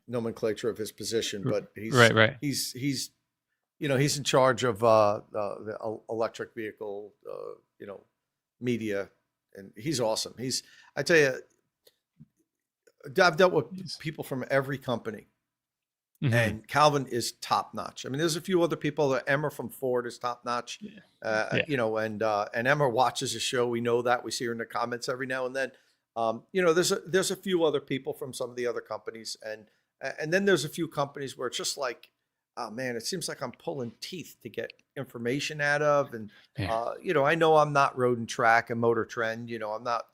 Speaker 4: nomenclature of his position, but he's
Speaker 2: right.
Speaker 4: He's in charge of the electric vehicle media, and he's awesome. I tell you, I've dealt with people from every company. Mm-hmm. And Calvin is top notch. I mean, there's a few other people. Emma from Ford is top notch. And Emma watches the show. We know that. We see her in the comments every now and then. There's a few other people from some of the other companies, and then there's a few companies where it's just like, oh man, it seems like I'm pulling teeth to get information out of. And I know I'm not Road and Track and Motor Trend. I'm not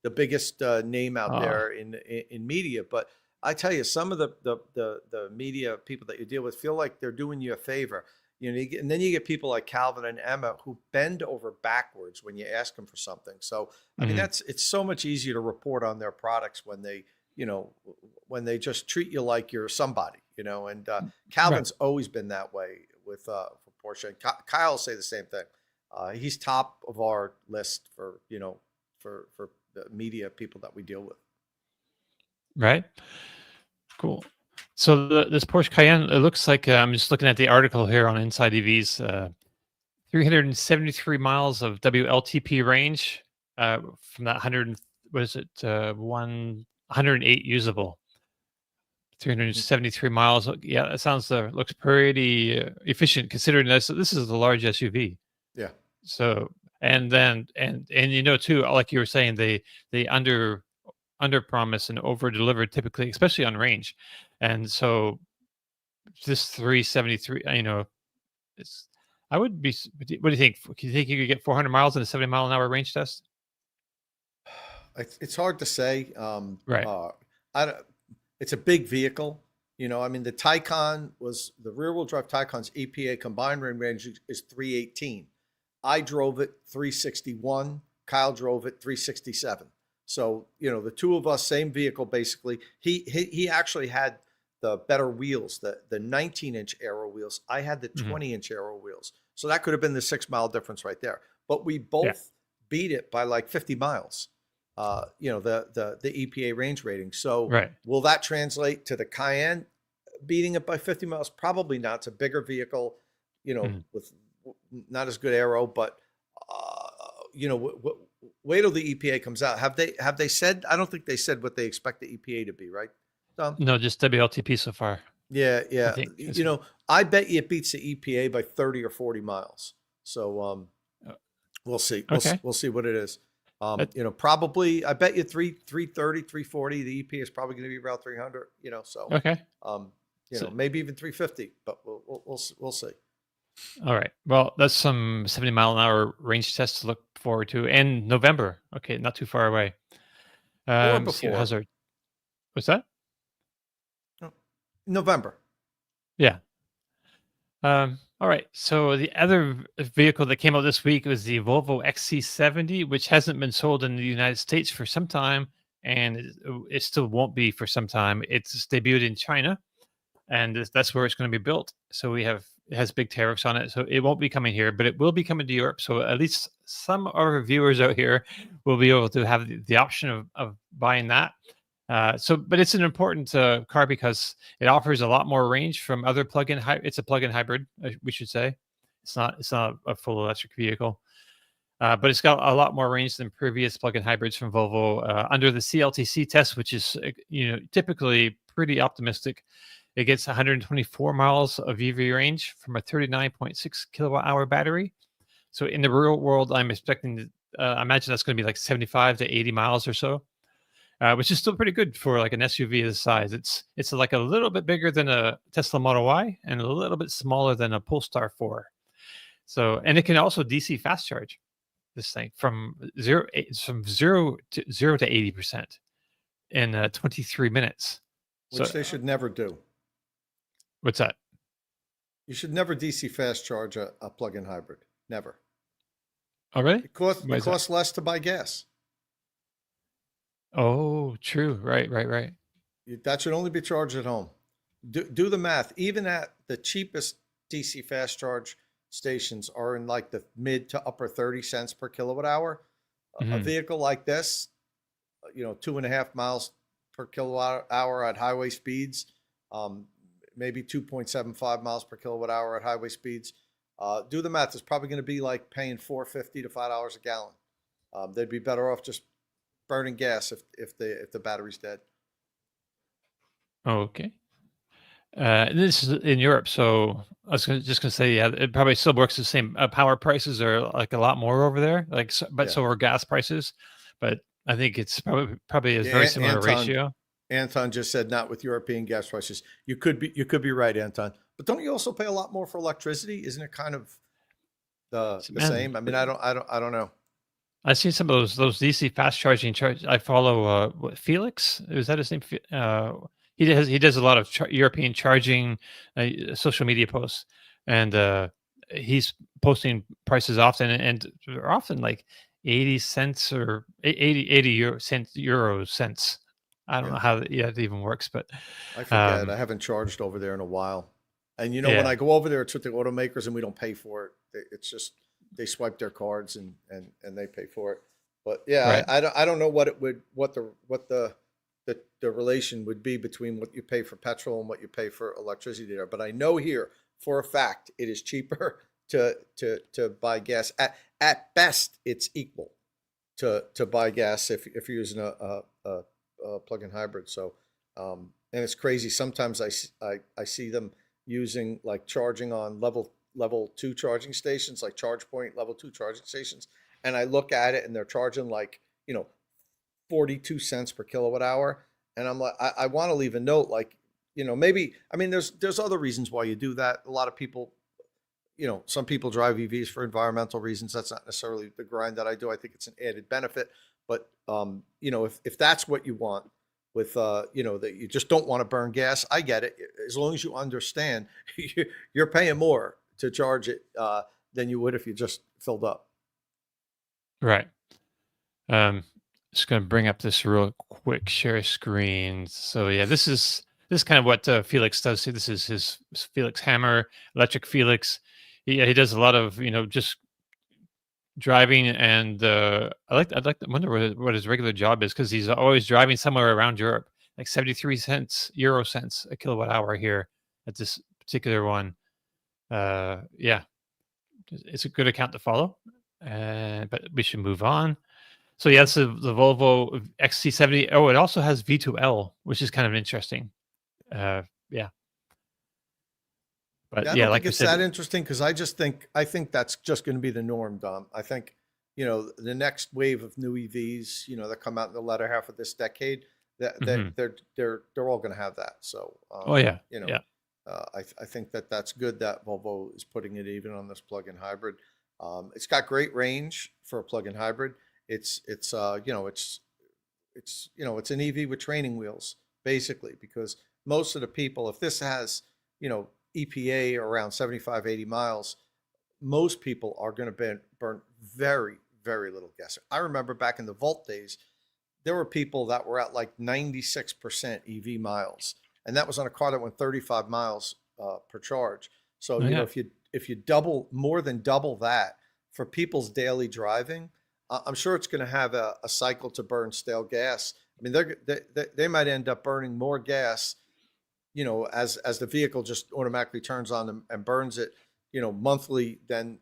Speaker 4: the biggest name out there in media, but I tell you, some of the media people that you deal with feel like they're doing you a favor, and then you get people like Calvin and Emma who bend over backwards when you ask them for something. So, I mean, it's so much easier to report on their products when they just treat you like you're somebody, and Calvin's always been that way with for Porsche. And Kyle will say the same thing. He's top of our list for the media people that we deal with.
Speaker 2: Right. Cool. So this Porsche Cayenne, it looks like I'm just looking at the article here on Inside EVs. 373 miles of WLTP range from that 108 usable. 373 miles. Yeah, that sounds looks pretty efficient considering this is a large SUV.
Speaker 4: Yeah.
Speaker 2: So and too, like you were saying, they under promise and over deliver typically, especially on range. And so this 373, I would be, what do you think? Do you think you could get 400 miles in a 70 mile an hour range test?
Speaker 4: It's hard to say.
Speaker 2: Right.
Speaker 4: It's a big vehicle. The Taycan the rear wheel drive Taycan's EPA combined range is 318. I drove it 361. Kyle drove it 367. So, the two of us, same vehicle, basically. He actually had the better wheels, the 19-inch aero wheels. I had the 20-inch aero wheels. So that could have been the 6-mile difference right there. But we both beat it by like 50 miles, the EPA range rating. So will that translate to the Cayenne beating it by 50 miles? Probably not. It's a bigger vehicle, with not as good aero, but, wait till the EPA comes out. Have they said? I don't think they said what they expect the EPA to be, right, Tom?
Speaker 2: No, just WLTP so far.
Speaker 4: Yeah. I bet you it beats the EPA by 30 or 40 miles. So we'll see. We'll see what it is. Probably I bet you 330, 340. The EPA is probably going to be around 300. So maybe even 350. But we'll see.
Speaker 2: All right. Well, that's some 70 mile an hour range tests to look forward to in November. Okay, not too far away.
Speaker 4: Or before.
Speaker 2: What's that?
Speaker 4: November.
Speaker 2: Yeah. All right. So the other vehicle that came out this week was the Volvo XC70, which hasn't been sold in the United States for some time, and it still won't be for some time. It's debuted in China, and that's where it's going to be built. So it has big tariffs on it, so it won't be coming here, but it will be coming to Europe. So at least some of our viewers out here will be able to have the option of buying that. But it's an important car because it offers a lot more range from other plug-in. It's a plug-in hybrid, we should say. It's not a full electric vehicle, but it's got a lot more range than previous plug-in hybrids from Volvo. Under the CLTC test, which is typically pretty optimistic, it gets 124 miles of EV range from a 39.6 kilowatt-hour battery. So in the real world, I'm expecting. I imagine that's going to be like 75 to 80 miles or so. Which is still pretty good for like an SUV this size. It's like a little bit bigger than a Tesla Model Y and a little bit smaller than a Polestar 4. So, and it can also DC fast charge this thing from zero to 80% in 23 minutes.
Speaker 4: Which they should never do.
Speaker 2: What's that?
Speaker 4: You should never DC fast charge a plug-in hybrid. Never.
Speaker 2: Oh, really?
Speaker 4: It costs less to buy gas.
Speaker 2: Oh, true. Right.
Speaker 4: That should only be charged at home. Do the math. Even at the cheapest DC fast charge stations are in like the mid to upper 30 cents per kilowatt hour. A vehicle like this, 2.5 miles per kilowatt hour at highway speeds, maybe 2.75 miles per kilowatt hour at highway speeds. Do the math. It's probably going to be like paying $4.50 to $5 a gallon. They'd be better off just burning gas if the battery's dead.
Speaker 2: Okay. This is in Europe, so I was just gonna say, yeah, it probably still works the same. Power prices are like a lot more over there, so are gas prices. But I think it's probably a very similar ratio.
Speaker 4: Anton just said not with European gas prices. You could be right, Anton. But don't you also pay a lot more for electricity? Isn't it kind of the same? I mean, I don't know.
Speaker 2: I've seen some of those DC fast charging I follow Felix. Is that his name? He does a lot of European charging social media posts, and he's posting prices often, and they're often like 80 cents or 80 euro cents. I don't know how that even works, but
Speaker 4: I forget. I haven't charged over there in a while. And when I go over there, it's with the automakers, and we don't pay for it. It's just they swipe their cards and they pay for it. But yeah, right. I don't know what the relation would be between what you pay for petrol and what you pay for electricity there. But I know here for a fact it is cheaper to buy gas. At best, it's equal to buy gas if you're using a plug-in hybrid. So and it's crazy. Sometimes I see them using like charging on level 2 charging stations, like ChargePoint level 2 charging stations, and I look at it and they're charging like 42 cents per kilowatt hour, and I'm like, I want to leave a note like, maybe, I mean, there's other reasons why you do that. A lot of people, some people drive EVs for environmental reasons. That's not necessarily the grind that I do. I think it's an added benefit, but if that's what you want with that you just don't want to burn gas, I get it. As long as you understand you're paying more to charge it than you would if you just filled up.
Speaker 2: Right. Just going to bring up this real quick share screen. So yeah, this is kind of what Felix does. See, this is his Felix Hammer, electric Felix. He does a lot of just driving, and I'd like to wonder what his regular job is, because he's always driving somewhere around Europe, like 73 euro cents a kilowatt hour here at this particular one. Yeah, it's a good account to follow, but we should move on. So yeah, it's the Volvo XC70. Oh, it also has V2L, which is kind of interesting. Yeah. But
Speaker 4: I don't think it's that interesting, because I think that's just going to be the norm, Dom. I think the next wave of new EVs, that come out in the latter half of this decade, that they're all going to have that. So I think that's good that Volvo is putting it even on this plug-in hybrid. It's got great range for a plug-in hybrid. It's an EV with training wheels, basically, because most of the people, if this has EPA around 75, 80 miles, most people are going to burn very, very little gas. I remember back in the Volt days, there were people that were at like 96% EV miles, and that was on a car that went 35 miles per charge. So if you more than double that for people's daily driving, I'm sure it's going to have a cycle to burn stale gas I mean, they might end up burning more gas, as the vehicle just automatically turns on and burns it, monthly than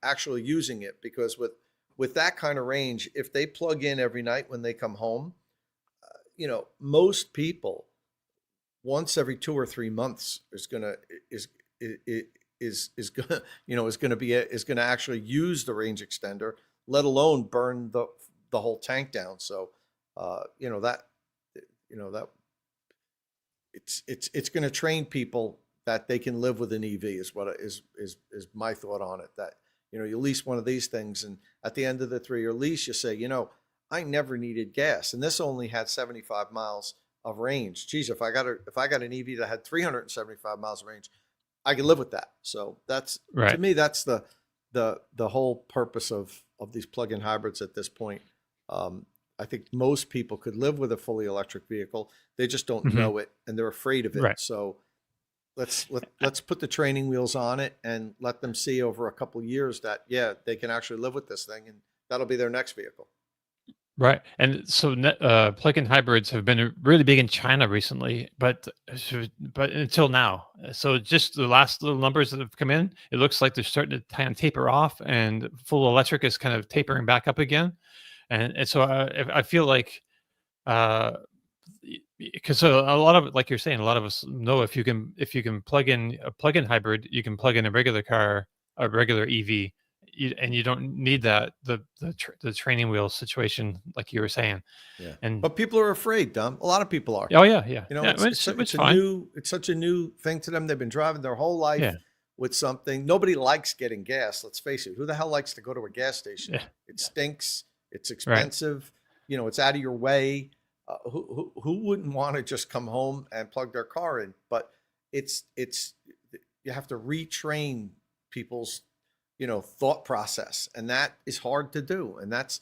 Speaker 4: actually using it. Because with that kind of range, if they plug in every night when they come home, most people once every 2 or 3 months is gonna actually use the range extender, let alone burn the whole tank down. So, that it's going to train people that they can live with an EV is what is my thought on it. That, you lease one of these things, and at the end of the 3-year lease, you say, I never needed gas, and this only had 75 miles of range. Geez, if I got an EV that had 375 miles of range, I could live with that. So that's
Speaker 2: Right.
Speaker 4: to me, that's the whole purpose of these plug-in hybrids at this point. I think most people could live with a fully electric vehicle. They just don't
Speaker 2: Mhm.
Speaker 4: know it, and they're afraid of it.
Speaker 2: Right.
Speaker 4: So let's put the training wheels on it and let them see over a couple of years that, yeah, they can actually live with this thing, and that'll be their next vehicle.
Speaker 2: Right. And so plug-in hybrids have been really big in China recently, but until now. So just the last little numbers that have come in, it looks like they're starting to kind of taper off, and full electric is kind of tapering back up again. And so I feel like, because a lot of, like you're saying, a lot of us know if you can plug in a plug-in hybrid, you can plug in a regular car, a regular EV, and you don't need the training wheel situation, like you were saying.
Speaker 4: Yeah.
Speaker 2: And
Speaker 4: But people are afraid, Dom. A lot of people are.
Speaker 2: oh yeah, yeah,
Speaker 4: You know,
Speaker 2: yeah,
Speaker 4: it's
Speaker 2: fine.
Speaker 4: it's such a new thing to them. They've been driving their whole life
Speaker 2: Yeah.
Speaker 4: with something. Nobody likes getting gas. Let's face it. Who the hell likes to go to a gas station?
Speaker 2: Yeah.
Speaker 4: It stinks. It's
Speaker 2: Right.
Speaker 4: expensive. It's out of your way. Who wouldn't want to just come home and plug their car in? But it's you have to retrain people's thought process, and that is hard to do. And that's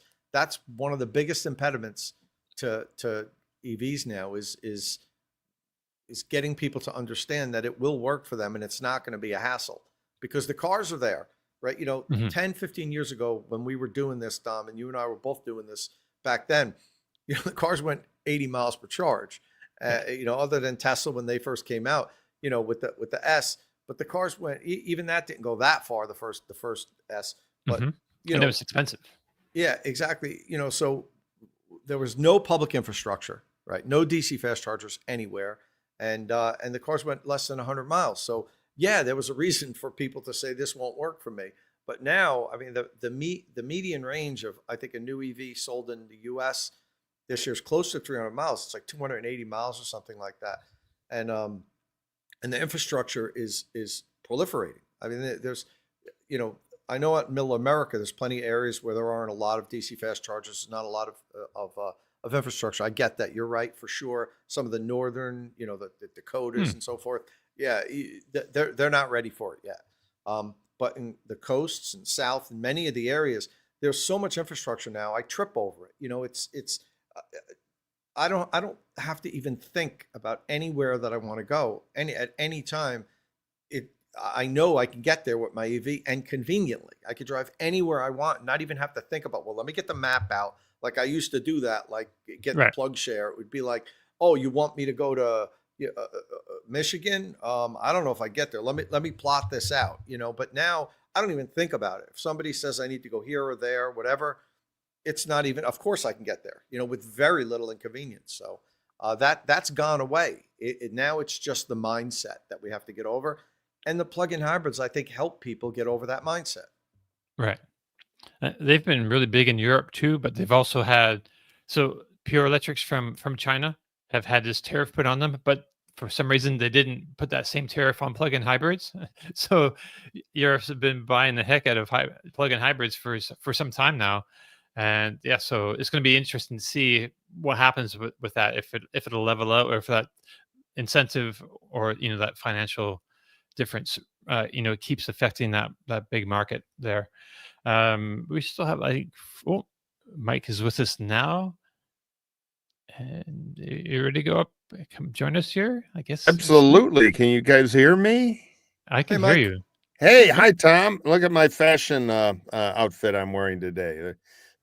Speaker 4: one of the biggest impediments to EVs now is getting people to understand that it will work for them, and it's not going to be a hassle because the cars are there, right?
Speaker 2: Mhm.
Speaker 4: 10, 15 years ago when we were doing this, Dom, and you and I were both doing this back then, the cars went 80 miles per charge, other than Tesla when they first came out, with the S, but the cars went, even that didn't go that far, the first S, but
Speaker 2: Mhm. And it was expensive.
Speaker 4: yeah, exactly. So there was no public infrastructure, right? No DC fast chargers anywhere. And the cars went less than 100 miles. So yeah, there was a reason for people to say this won't work for me. But now, I mean, the median range of, I think, a new EV sold in the US this year is close to 300 miles. It's like 280 miles or something like that. And the infrastructure is proliferating. I mean, there's, I know at Middle America, there's plenty of areas where there aren't a lot of DC fast chargers, not a lot of infrastructure. I get that. You're right, for sure. Some of the northern, the Dakotas and so forth. Yeah, they're not ready for it yet. But in the coasts and south and many of the areas, there's so much infrastructure now. I trip over it. It's I don't have to even think about anywhere that I want to go at any time. I know I can get there with my EV, and conveniently I could drive anywhere I want, not even have to think about, well, let me get the map out. Like I used to do that, like get the
Speaker 2: Right.
Speaker 4: plug share. It would be like, oh, you want me to go to Michigan? I don't know if I get there. Let me plot this out, but now I don't even think about it. If somebody says I need to go here or there, whatever, it's not even, of course I can get there, with very little inconvenience. So that's gone away. Now it's just the mindset that we have to get over. And the plug-in hybrids, I think, help people get over that mindset.
Speaker 2: Right. They've been really big in Europe too, but they've also had, so pure electrics from China have had this tariff put on them, but for some reason they didn't put that same tariff on plug-in hybrids. So Europe's been buying the heck out of plug-in hybrids for some time now. And yeah, so it's going to be interesting to see what happens with that, if it'll level out, or if that incentive or that financial difference keeps affecting that big market there. We still have, I think, Mike is with us now, and you ready to go up? Come join us here, I guess.
Speaker 5: Absolutely. Can you guys hear me?
Speaker 2: I can
Speaker 4: Hey,
Speaker 2: hear
Speaker 4: Mike.
Speaker 2: you.
Speaker 5: Hey, hi, Tom. Look at my fashion outfit I'm wearing today.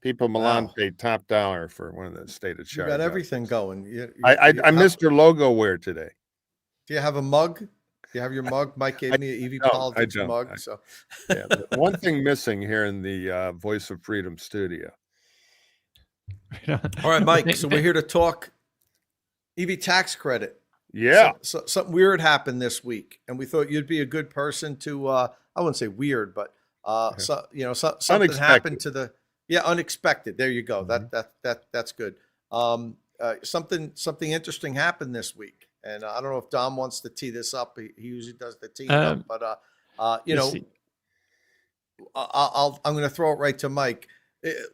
Speaker 5: People Milan
Speaker 4: Wow.
Speaker 5: paid top dollar for one of the state of
Speaker 4: You
Speaker 5: charge.
Speaker 4: got everything going.
Speaker 5: I missed your logo wear today.
Speaker 4: Do you have a mug? Do you have your mug? Mike gave me an EV Politics
Speaker 5: don't.
Speaker 4: mug. So
Speaker 5: Yeah, the one thing missing here in the Voice of Freedom studio.
Speaker 4: all right, Mike. So we're here to talk EV tax credit.
Speaker 5: Yeah.
Speaker 4: So something weird happened this week, and we thought you'd be a good person to. I wouldn't say weird, but something
Speaker 5: Unexpected.
Speaker 4: happened to the unexpected. There you go.
Speaker 5: Mm-hmm.
Speaker 4: That's good. Something interesting happened this week, and I don't know if Dom wants to tee this up. He usually does the tee up, but I'm going to throw it right to Mike.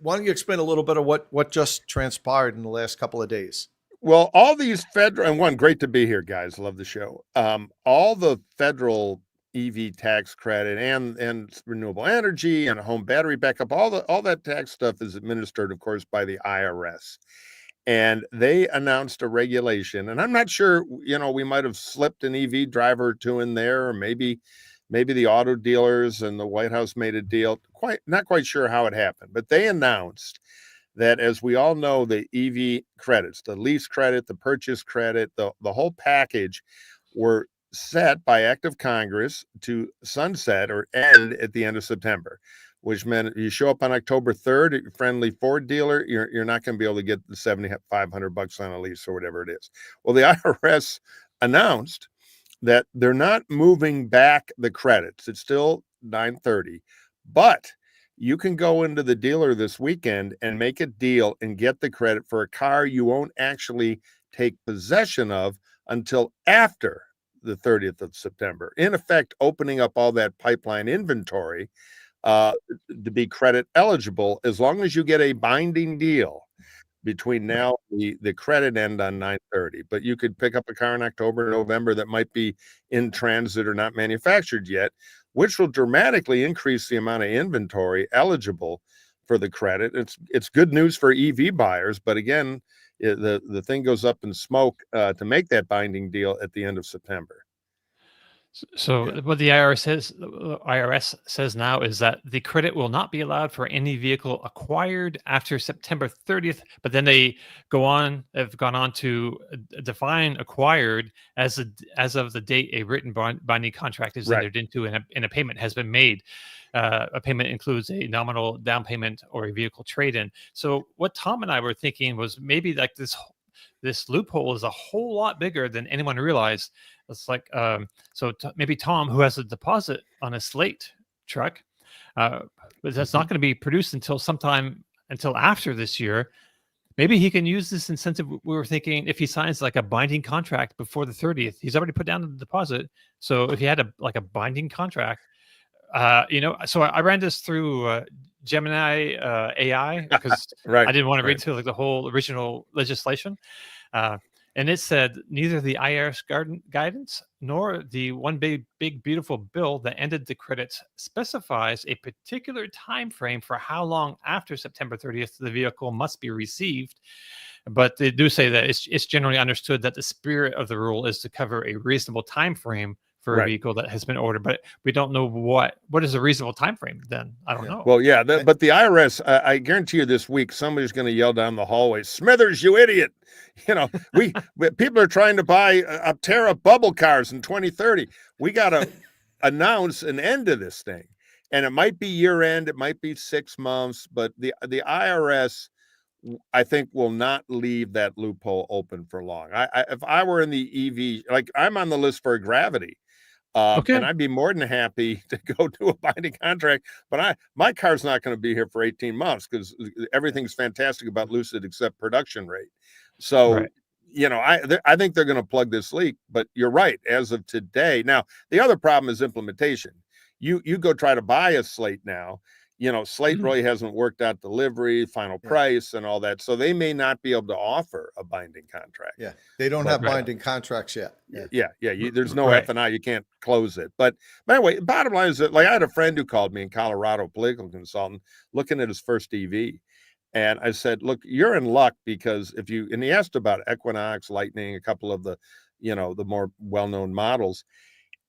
Speaker 4: Why don't you explain a little bit of what just transpired in the last couple of days?
Speaker 5: Well, all these federal, and one, great to be here, guys. Love the show. All the federal EV tax credit and renewable energy and home battery backup, all that tax stuff is administered, of course, by the IRS. And they announced a regulation, and I'm not sure, we might have slipped an EV driver or two in there, or maybe the auto dealers and the White House made a deal. Not quite sure how it happened, but they announced that, as we all know, the EV credits, the lease credit, the purchase credit, the whole package were set by act of Congress to sunset or end at the end of September, which meant you show up on October 3rd at your friendly Ford dealer, you're not going to be able to get the $7,500 on a lease or whatever it is. Well, the IRS announced that they're not moving back the credits. It's still $930, but you can go into the dealer this weekend and make a deal and get the credit for a car you won't actually take possession of until after the 30th of September. In effect, opening up all that pipeline inventory to be credit eligible, as long as you get a binding deal between now and the credit end on 9/30. But you could pick up a car in October, November that might be in transit or not manufactured yet, which will dramatically increase the amount of inventory eligible for the credit. It's good news for EV buyers, but again, the thing goes up in smoke to make that binding deal at the end of September.
Speaker 2: So what the IRS says now is that the credit will not be allowed for any vehicle acquired after September 30th. But then they have gone on to define acquired as of the date a written binding contract is entered into and a payment has been made. A payment includes a nominal down payment or a vehicle trade-in. So what Tom and I were thinking was maybe like this loophole is a whole lot bigger than anyone realized. It's like, maybe Tom, who has a deposit on a Slate truck, but that's not going to be produced until after this year. Maybe he can use this incentive. We were thinking if he signs like a binding contract before the 30th, he's already put down the deposit. So if he had a binding contract, so I ran this through Gemini AI because I didn't want to read through like the whole original legislation. And it said neither the IRS guidance nor the one big beautiful bill that ended the credits specifies a particular time frame for how long after September 30th the vehicle must be received. But they do say that it's generally understood that the spirit of the rule is to cover a reasonable time frame for a vehicle that has been ordered, but we don't know what is a reasonable time frame. Then I don't know.
Speaker 5: Well, but the IRS, I guarantee you, this week somebody's going to yell down the hallway, "Smithers, you idiot!" People are trying to buy a Terra bubble cars in 2030. We got to announce an end to this thing, and it might be year end, it might be 6 months, but the IRS, I think, will not leave that loophole open for long. If I were in the EV, like I'm on the list for a Gravity. And I'd be more than happy to go do a binding contract, but my car's not going to be here for 18 months because everything's fantastic about Lucid except production rate. So, I think they're going to plug this leak, but you're right. As of today, now the other problem is implementation. You go try to buy a Slate now. Slate really hasn't worked out delivery, final price, and all that. So they may not be able to offer a binding contract.
Speaker 4: Yeah, they don't have binding contracts yet.
Speaker 5: There's no F&I. You can't close it. But anyway, bottom line is that, like, I had a friend who called me in Colorado, political consultant, looking at his first EV. And I said, look, you're in luck because and he asked about Equinox, Lightning, a couple of the more well-known models.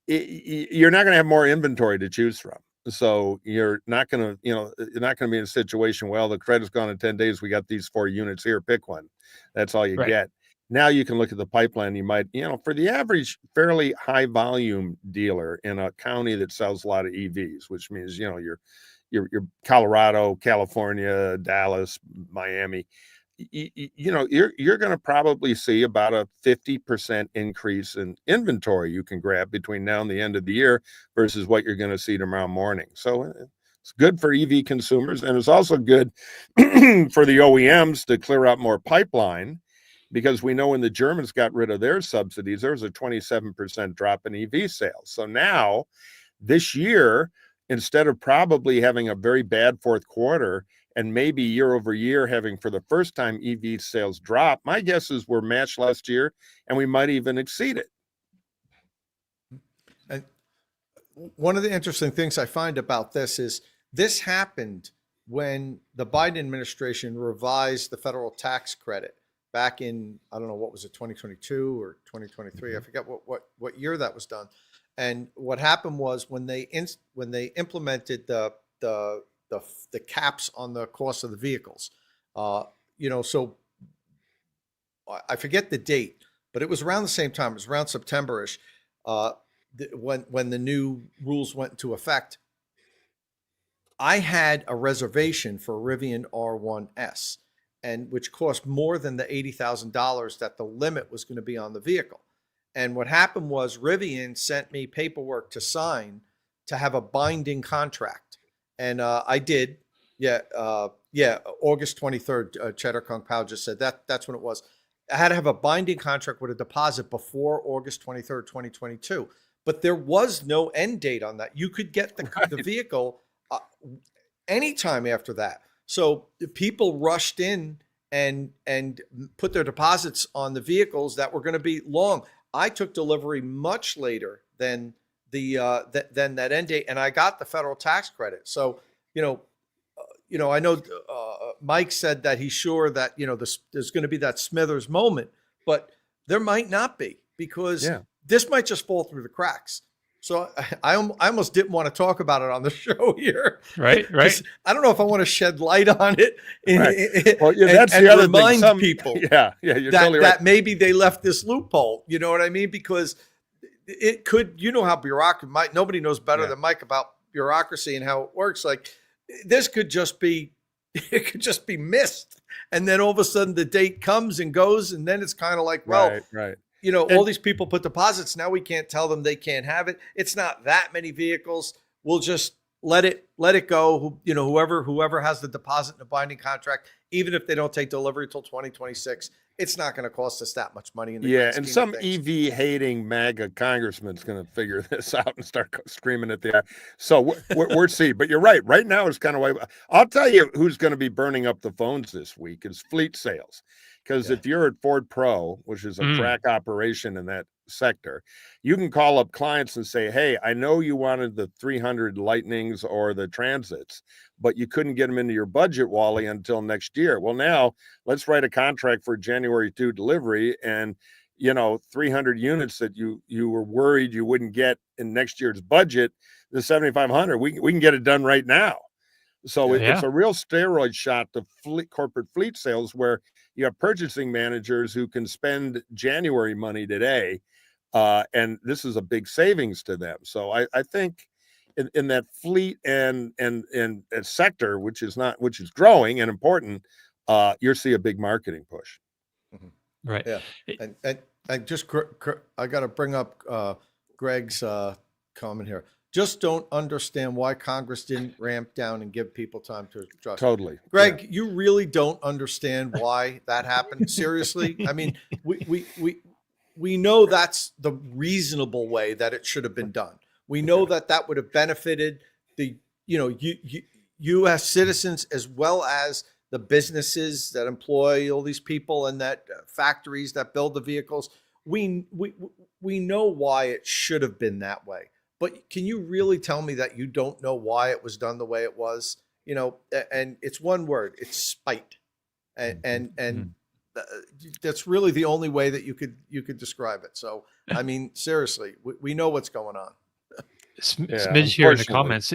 Speaker 5: You're not going to have more inventory to choose from. So you're not going to, you're not going to be in a situation, well, the credit's gone in 10 days. We got these 4 units here, pick one. That's all you
Speaker 2: Right.
Speaker 5: get. Now you can look at the pipeline. You might, for the average fairly high volume dealer in a county that sells a lot of EVs, which means, your Colorado, California, Dallas, Miami, you're going to probably see about a 50% increase in inventory you can grab between now and the end of the year versus what you're going to see tomorrow morning. So it's good for EV consumers, and it's also good for the OEMs to clear out more pipeline, because we know when the Germans got rid of their subsidies, there was a 27% drop in EV sales. So now this year, instead of probably having a very bad fourth quarter and maybe year over year having for the first time EV sales drop, my guess is we're matched last year and we might even exceed it.
Speaker 4: And one of the interesting things I find about this is this happened when the Biden administration revised the federal tax credit back in, I don't know, what was it, 2022 or 2023? I forget what year that was done. And what happened was when they implemented the caps on the cost of the vehicles, so I forget the date, but it was around the same time. It was around September-ish when the new rules went into effect. I had a reservation for a Rivian R1S, and which cost more than the $80,000 that the limit was going to be on the vehicle. And what happened was Rivian sent me paperwork to sign to have a binding contract. And I did. August 23rd, Cheddar Kong Powell just said that's when it was. I had to have a binding contract with a deposit before August 23rd, 2022. But there was no end date on that. You could get the vehicle anytime after that. So people rushed in and put their deposits on the vehicles that were going to be long. I took delivery much later than than that end date, and I got the federal tax credit. So, I know Mike said that he's sure that there's going to be that Smithers moment, but there might not be, because this might just fall through the cracks. So I almost didn't want to talk about it on the show here.
Speaker 2: Right.
Speaker 4: I don't know if I want to shed light on it.
Speaker 5: Right. Well, that's the other
Speaker 4: remind
Speaker 5: thing.
Speaker 4: people
Speaker 5: you're totally right.
Speaker 4: that maybe they left this loophole. You know what I mean? Because it could, how bureaucracy, nobody knows better than Mike about bureaucracy and how it works. Like, this could just be, it could just be missed. And then all of a sudden the date comes and goes. And then it's kind of like, well,
Speaker 5: right.
Speaker 4: All these people put deposits. Now we can't tell them they can't have it. It's not that many vehicles. We'll just let it go. Whoever has the deposit in a binding contract, even if they don't take delivery until 2026, it's not going to cost us that much money.
Speaker 5: And some EV hating MAGA congressman's going to figure this out and start screaming at the air. So we're see. But you're right. Right now it's kind of, I'll tell you who's going to be burning up the phones this week is fleet sales. Because if you're at Ford Pro, which is a track operation in that sector, you can call up clients and say, hey, I know you wanted the 300 Lightnings or the Transits, but you couldn't get them into your budget, Wally, until next year. Well, now let's write a contract for January 2 delivery, and 300 units that you were worried you wouldn't get in next year's budget, the 7,500, we can get it done right now. So it's a real steroid shot to corporate fleet sales, where you have purchasing managers who can spend January money today, and this is a big savings to them. So I think in that fleet and sector, which is growing and important, you'll see a big marketing push.
Speaker 2: Right.
Speaker 4: Yeah. And just I got to bring up Greg's comment here. Just don't understand why Congress didn't ramp down and give people time to adjust.
Speaker 5: Totally.
Speaker 4: Greg, you really don't understand why that happened. Seriously. I mean, we know that's the reasonable way that it should have been done. We know that would have benefited the, U.S. citizens, as well as the businesses that employ all these people and that factories that build the vehicles. We know why it should have been that way. But can you really tell me that you don't know why it was done the way it was? And it's one word, it's spite. And that's really the only way that you could describe it. So, I mean, seriously, we know what's going on.
Speaker 2: Smidge here in the
Speaker 5: unfortunately.
Speaker 2: comments.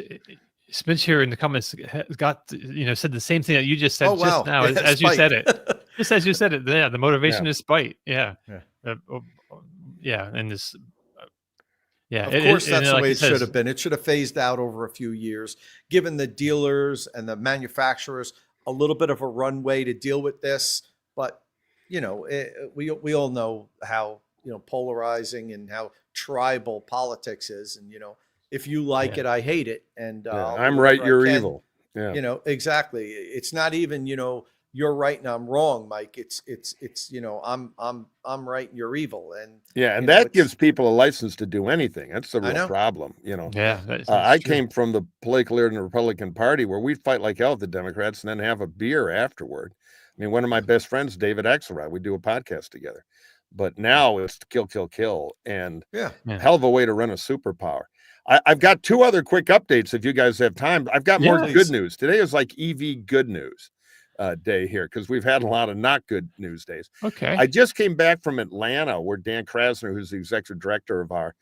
Speaker 2: Smidge here in the comments got said the same thing that you just said
Speaker 4: Oh,
Speaker 2: just
Speaker 4: wow.
Speaker 2: now
Speaker 4: Yeah,
Speaker 2: as you said
Speaker 4: spite.
Speaker 2: it. Just as you said it, yeah. The motivation
Speaker 5: Yeah.
Speaker 2: is spite. Yeah,
Speaker 4: Yeah.
Speaker 2: yeah, and this, yeah.
Speaker 4: Of course, that's the
Speaker 2: like
Speaker 4: way
Speaker 2: he
Speaker 4: it should
Speaker 2: says,
Speaker 4: have been. It should have phased out over a few years, given the dealers and the manufacturers a little bit of a runway to deal with this. But we all know how polarizing and how tribal politics is, and if you like
Speaker 2: Yeah.
Speaker 4: it, I hate it, and
Speaker 5: Yeah,
Speaker 4: I'll do
Speaker 5: I'm right,
Speaker 4: whatever I
Speaker 5: you're
Speaker 4: can.
Speaker 5: evil. Yeah.
Speaker 4: Exactly. It's not even you're right and I'm wrong, Mike. It's I'm right and you're evil, and
Speaker 5: Yeah, and
Speaker 4: you know,
Speaker 5: that
Speaker 4: it's-
Speaker 5: gives people a license to do anything. That's the
Speaker 4: I
Speaker 5: real
Speaker 4: know.
Speaker 5: problem.
Speaker 2: yeah, that's
Speaker 5: I
Speaker 2: true.
Speaker 5: came from the political leader in the Republican Party where we'd fight like hell with the Democrats and then have a beer afterward. I mean, one of my best friends, David Axelrod, we do a podcast together. But now it's kill, kill, kill, and
Speaker 4: Yeah.
Speaker 2: Yeah.
Speaker 5: hell of a way to run a superpower. I've got two other quick updates if you guys have time. I've got more
Speaker 2: Yeah.
Speaker 5: good news. Today is like EV good news day here because we've had a lot of not good news days.
Speaker 2: Okay.
Speaker 5: I just came back from Atlanta where Dan Krasner, who's the executive director of our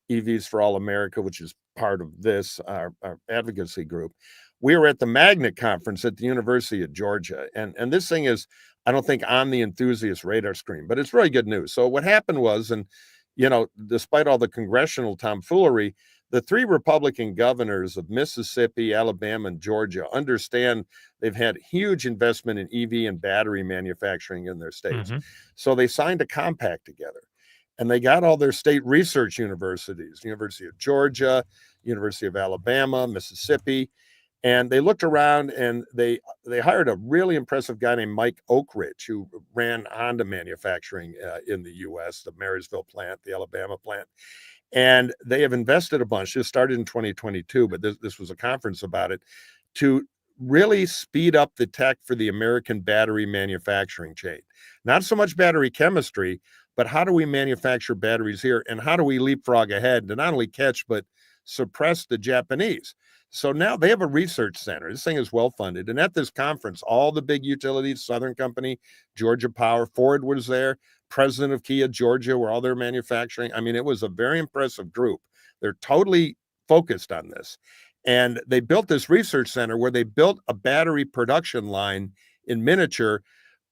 Speaker 5: EVs for All America, which is part of this, our advocacy group. We were at the Magnet Conference at the University of Georgia. And this thing is, I don't think on the enthusiast radar screen, but it's really good news. So what happened was, and despite all the congressional tomfoolery, the three Republican governors of Mississippi, Alabama, and Georgia understand they've had huge investment in EV and battery manufacturing in their states.
Speaker 2: Mhm.
Speaker 5: So they signed a compact together. And they got all their state research universities, University of Georgia, University of Alabama, Mississippi, and they looked around and they hired a really impressive guy named Mike Oakridge, who ran Honda manufacturing in the U.S., the Marysville plant, the Alabama plant. And they have invested a bunch. This started in 2022, but this was a conference about it, to really speed up the tech for the American battery manufacturing chain. Not so much battery chemistry, but how do we manufacture batteries here, and how do we leapfrog ahead to not only catch but suppress the Japanese? So now they have a research center. This thing is well funded. And at this conference, all the big utilities, Southern Company, Georgia Power, Ford was there, president of Kia Georgia, where all their manufacturing. I mean, it was a very impressive group. They're totally focused on this. And they built this research center where they built a battery production line in miniature,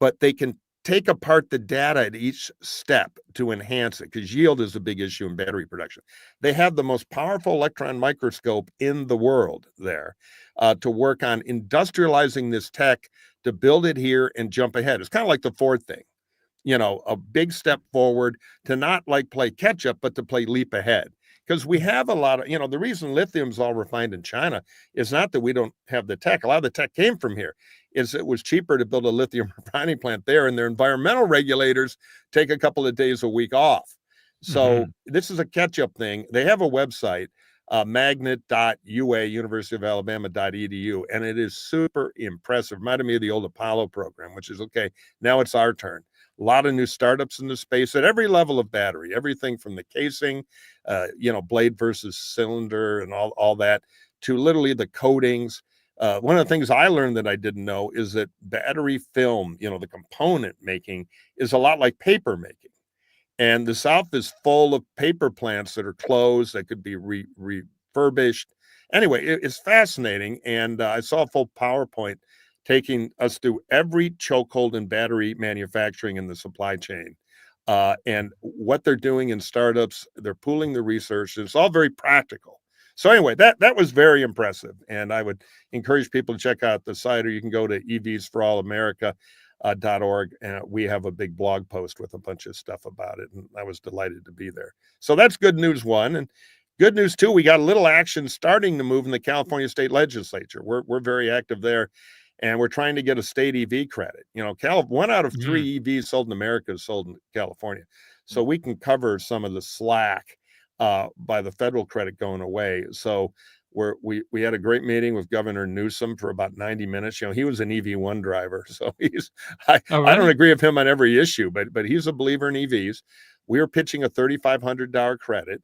Speaker 5: but they can take apart the data at each step to enhance it, because yield is a big issue in battery production. They have the most powerful electron microscope in the world there to work on industrializing this tech, to build it here and jump ahead. It's kind of like the Ford thing, a big step forward, to not like play catch up, but to play leap ahead. Because we have a lot of, the reason lithium's all refined in China is not that we don't have the tech. A lot of the tech came from here. Is it was cheaper to build a lithium refining plant there, and their environmental regulators take a couple of days a week off. So this is a catch-up thing. They have a website, magnet.ua, University of Alabama.edu, and it is super impressive. Reminded me of the old Apollo program, which is, okay, now it's our turn. A lot of new startups in the space at every level of battery, everything from the casing, blade versus cylinder and all that, to literally the coatings. One of the things I learned that I didn't know is that battery film, the component making, is a lot like paper making. And the South is full of paper plants that are closed, that could be refurbished. Anyway, it's fascinating. And I saw a full PowerPoint taking us through every chokehold in battery manufacturing in the supply chain. And what they're doing in startups, they're pooling the research. It's all very practical. So anyway, that was very impressive. And I would encourage people to check out the site, or you can go to evsforalamerica.org. And we have a big blog post with a bunch of stuff about it. And I was delighted to be there. So that's good news one. And good news two, we got a little action starting to move in the California state legislature. We're very active there. And we're trying to get a state EV credit. 1 out of 3 EVs sold in America is sold in California. So we can cover some of the slack by the federal credit going away. So we had a great meeting with Governor Newsom for about 90 minutes. He was an EV1 driver. So I don't agree with him on every issue, but he's a believer in EVs. We were pitching a $3,500 credit.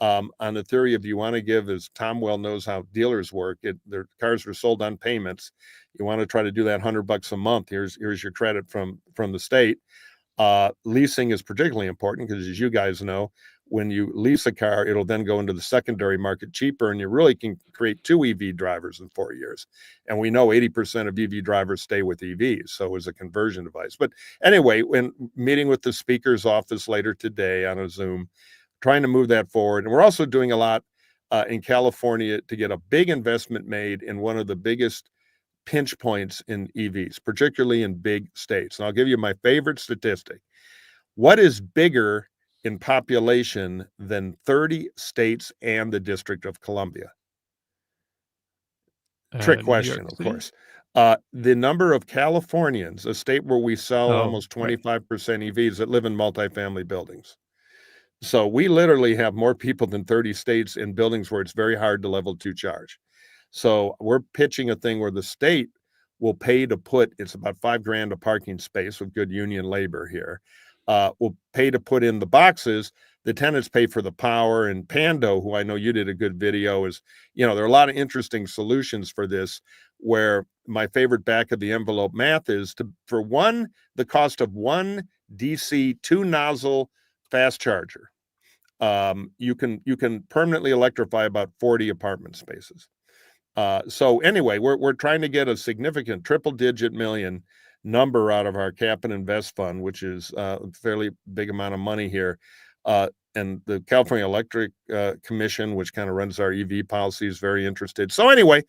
Speaker 5: On the theory of, you want to give, as Tom well knows how dealers work, their cars are sold on payments. You want to try to do that $100 a month. Here's your credit from the state. Leasing is particularly important because, as you guys know, when you lease a car, it'll then go into the secondary market cheaper, and you really can create 2 EV drivers in 4 years. And we know 80% of EV drivers stay with EVs, so it's a conversion device. But anyway, when meeting with the speaker's office later today on a Zoom, trying to move that forward. And we're also doing a lot in California to get a big investment made in one of the biggest pinch points in EVs, particularly in big states. And I'll give you my favorite statistic. What is bigger in population than 30 states and the District of Columbia? Trick
Speaker 2: New
Speaker 5: question,
Speaker 2: York
Speaker 5: of
Speaker 2: City?
Speaker 5: course. The number of Californians, a state where we sell
Speaker 2: Oh,
Speaker 5: almost
Speaker 2: right.
Speaker 5: 25% EVs that live in multifamily buildings. So we literally have more people than 30 states in buildings where it's very hard to level 2 charge. So we're pitching a thing where the state will pay to put, it's about $5,000 a parking space with good union labor here. Will pay to put in the boxes. The tenants pay for the power. And Pando, who I know you did a good video, is, there are a lot of interesting solutions for this, where my favorite back of the envelope math is for the cost of one DC 2-nozzle fast charger, you can permanently electrify about 40 apartment spaces. So anyway, we're trying to get a significant triple-digit million number out of our cap and invest fund, which is a fairly big amount of money here. And the California Electric Commission, which kind of runs our EV policy, is very interested. So anyway,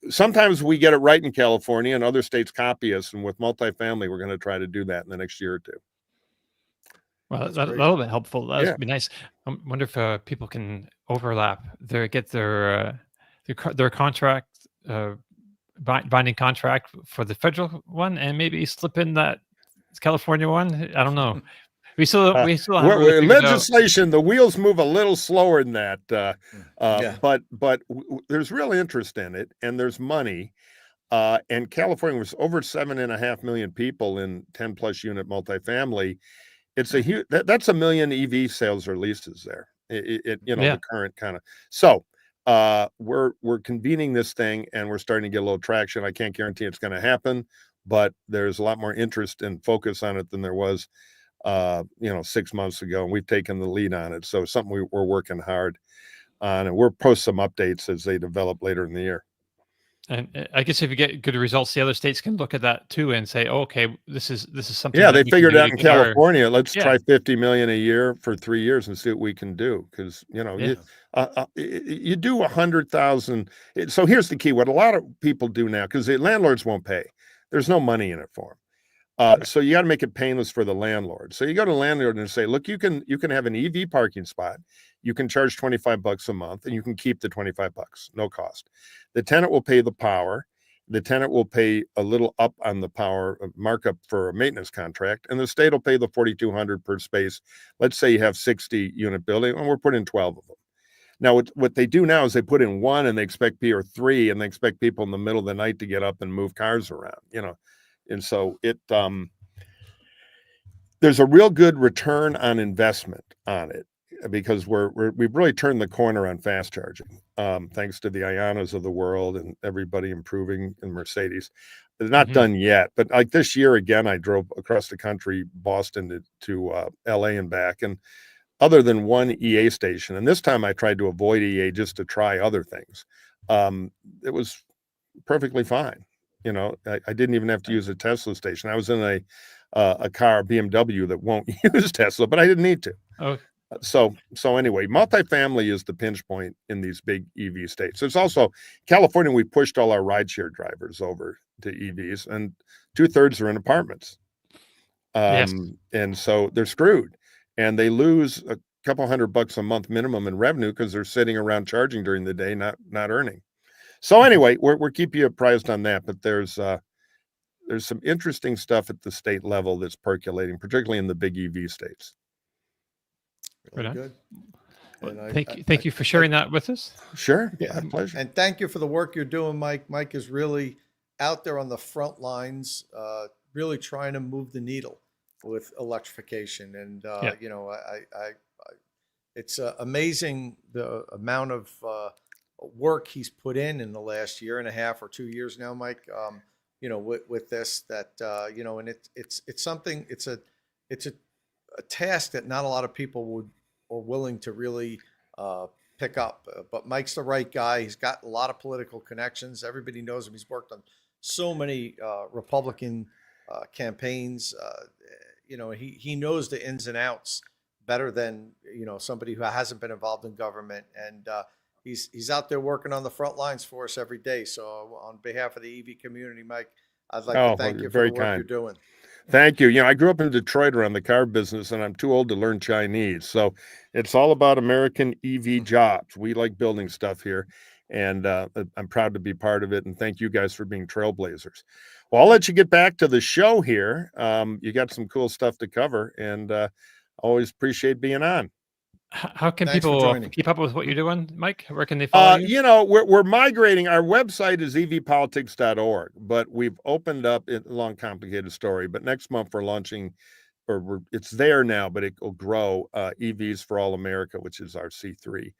Speaker 5: sometimes we get it right in California and other states copy us. And with multifamily, we're going to try to do that in the next year or two.
Speaker 2: Well,
Speaker 4: That's great.
Speaker 2: that'll be helpful. That'd
Speaker 5: Yeah.
Speaker 2: be nice. I wonder if people can overlap get their contract, binding contract for the federal one, and maybe slip in that California one. I don't know. We still haven't really figured out.
Speaker 5: Legislation, the wheels move a little slower than that.
Speaker 4: Yeah.
Speaker 5: But there's real interest in it, and there's money. And California was over 7.5 million people in 10+ unit multifamily. It's a huge, that's a million EV sales or leases there. The current kind of. So we're convening this thing, and we're starting to get a little traction. I can't guarantee it's going to happen, but there's a lot more interest and focus on it than there was 6 months ago, and we've taken the lead on it. So something we're working hard on, and we'll post some updates as they develop later in the year.
Speaker 2: And I guess if you get good results, the other states can look at that too and say, oh, "Okay, this is something."
Speaker 5: Yeah,
Speaker 2: that
Speaker 5: they
Speaker 2: we can
Speaker 5: figured
Speaker 2: do
Speaker 5: out
Speaker 2: to
Speaker 5: in
Speaker 2: get our-"
Speaker 5: California. Let's
Speaker 2: Yeah.
Speaker 5: try 50 million a year for 3 years and see what we can do. Because you do 100,000. So here's the key: what a lot of people do now, because the landlords won't pay. There's no money in it for them. So you got to make it painless for the landlord. So you go to the landlord and say, look, you can have an EV parking spot. You can charge $25 a month, and you can keep the $25, no cost. The tenant will pay the power. The tenant will pay a little up on the power markup for a maintenance contract, and the state will pay the $4,200 per space. Let's say you have 60 unit building, and we're putting 12 of them. Now, what they do now is they put in one, and they expect or three, and they expect people in the middle of the night to get up and move cars around. And so there's a real good return on investment on it, because we've really turned the corner on fast charging, thanks to the Ianas of the world and everybody improving in Mercedes. It's not done yet, but like this year again, I drove across the country, Boston to LA and back, and other than one EA station, and this time I tried to avoid EA just to try other things, it was perfectly fine. I didn't even have to use a Tesla station. I was in a car, BMW, that won't use Tesla, but I didn't need to.
Speaker 2: Oh,
Speaker 5: So anyway, multifamily is the pinch point in these big EV states. There's also California. We pushed all our rideshare drivers over to EVs, and 2/3 are in apartments.
Speaker 2: Yes.
Speaker 5: And so they're screwed, and they lose a couple $100 a month minimum in revenue because they're sitting around charging during the day, not earning. So anyway, we're keeping you apprised on that, but there's some interesting stuff at the state level that's percolating, particularly in the big EV states.
Speaker 4: Really
Speaker 2: Right on.
Speaker 4: good.
Speaker 2: Well,
Speaker 4: And
Speaker 2: thank you for sharing that with us.
Speaker 5: Sure.
Speaker 4: Yeah,
Speaker 5: My pleasure.
Speaker 4: And thank you for the work you're doing, Mike. Mike is really out there on the front lines, really trying to move the needle with electrification. And it's amazing the amount of work he's put in the last year and a half or 2 years now, Mike. With this, that and it's something. It's a task that not a lot of people willing to really pick up. But Mike's the right guy. He's got a lot of political connections. Everybody knows him. He's worked on so many Republican campaigns. He knows the ins and outs better than somebody who hasn't been involved in government, and he's out there working on the front lines for us every day. So on behalf of the EV community, Mike, I'd like to thank you for the work you're doing.
Speaker 5: Thank you. I grew up in Detroit around the car business, and I'm too old to learn Chinese. So it's all about American EV jobs. We like building stuff here, and I'm proud to be part of it. And thank you guys for being trailblazers. Well, I'll let you get back to the show here. You got some cool stuff to cover, and always appreciate being on.
Speaker 2: How can people keep up with what you're doing, Mike? Where can they follow you?
Speaker 5: We're migrating. Our website is evpolitics.org, but we've opened up a long, complicated story. But next month we're launching, it's there now, but it will grow, EVs for All America, which is our C3.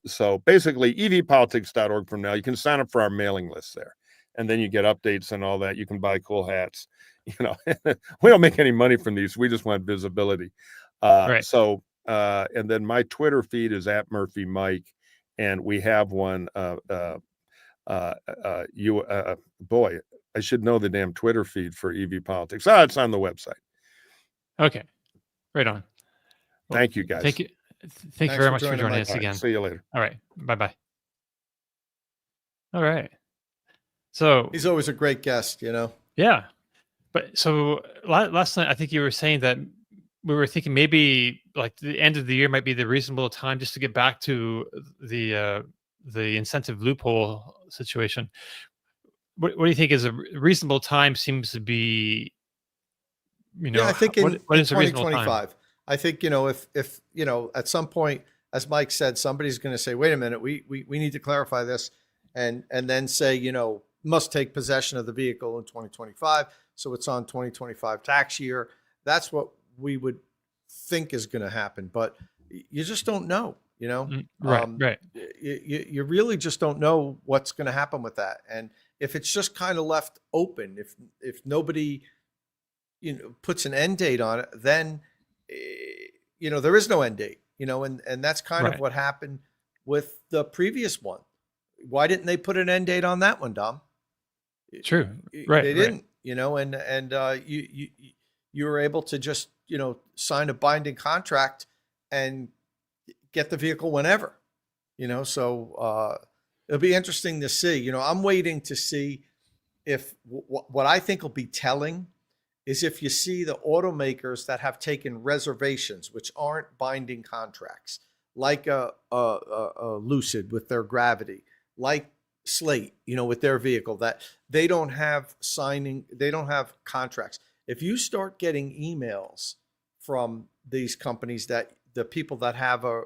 Speaker 5: So basically evpolitics.org from now. You can sign up for our mailing list there, and then you get updates and all that. You can buy cool hats. We don't make any money from these. We just want visibility.
Speaker 2: Right.
Speaker 5: So, and then my Twitter feed is @MurphyMike, and we have one. Boy, I should know the damn Twitter feed for EV Politics. It's on the website.
Speaker 2: Okay, right on.
Speaker 5: Well, thank you, guys.
Speaker 2: Thank you. Thank you very much for joining us again.
Speaker 5: See you later.
Speaker 2: All right. Bye-bye. All right. So
Speaker 4: he's always a great guest,
Speaker 2: Yeah. But so last night, I think you were saying that we were thinking maybe like the end of the year might be the reasonable time just to get back to the incentive loophole situation. What do you think is a reasonable time? Seems to be,
Speaker 4: I think in
Speaker 2: what is a reasonable
Speaker 4: 2025.
Speaker 2: time?
Speaker 4: I think if at some point, as Mike said, somebody's going to say, "Wait a minute, we need to clarify this," and then say, must take possession of the vehicle in 2025. So it's on 2025 tax year. That's what we would think is going to happen, but you just don't know,
Speaker 2: Right.
Speaker 4: You really just don't know what's going to happen with that. And if it's just kind of left open, if nobody, puts an end date on it, then, there is no end date, and that's kind of what happened with the previous one. Why didn't they put an end date on that one, Dom?
Speaker 2: True. Right.
Speaker 4: They didn't, and you were able to just, sign a binding contract and get the vehicle whenever, so it'll be interesting to see. I'm waiting to see if what I think will be telling is if you see the automakers that have taken reservations, which aren't binding contracts, like a Lucid with their Gravity, like Slate, with their vehicle, that they don't have contracts. If you start getting emails from these companies, that the people that have a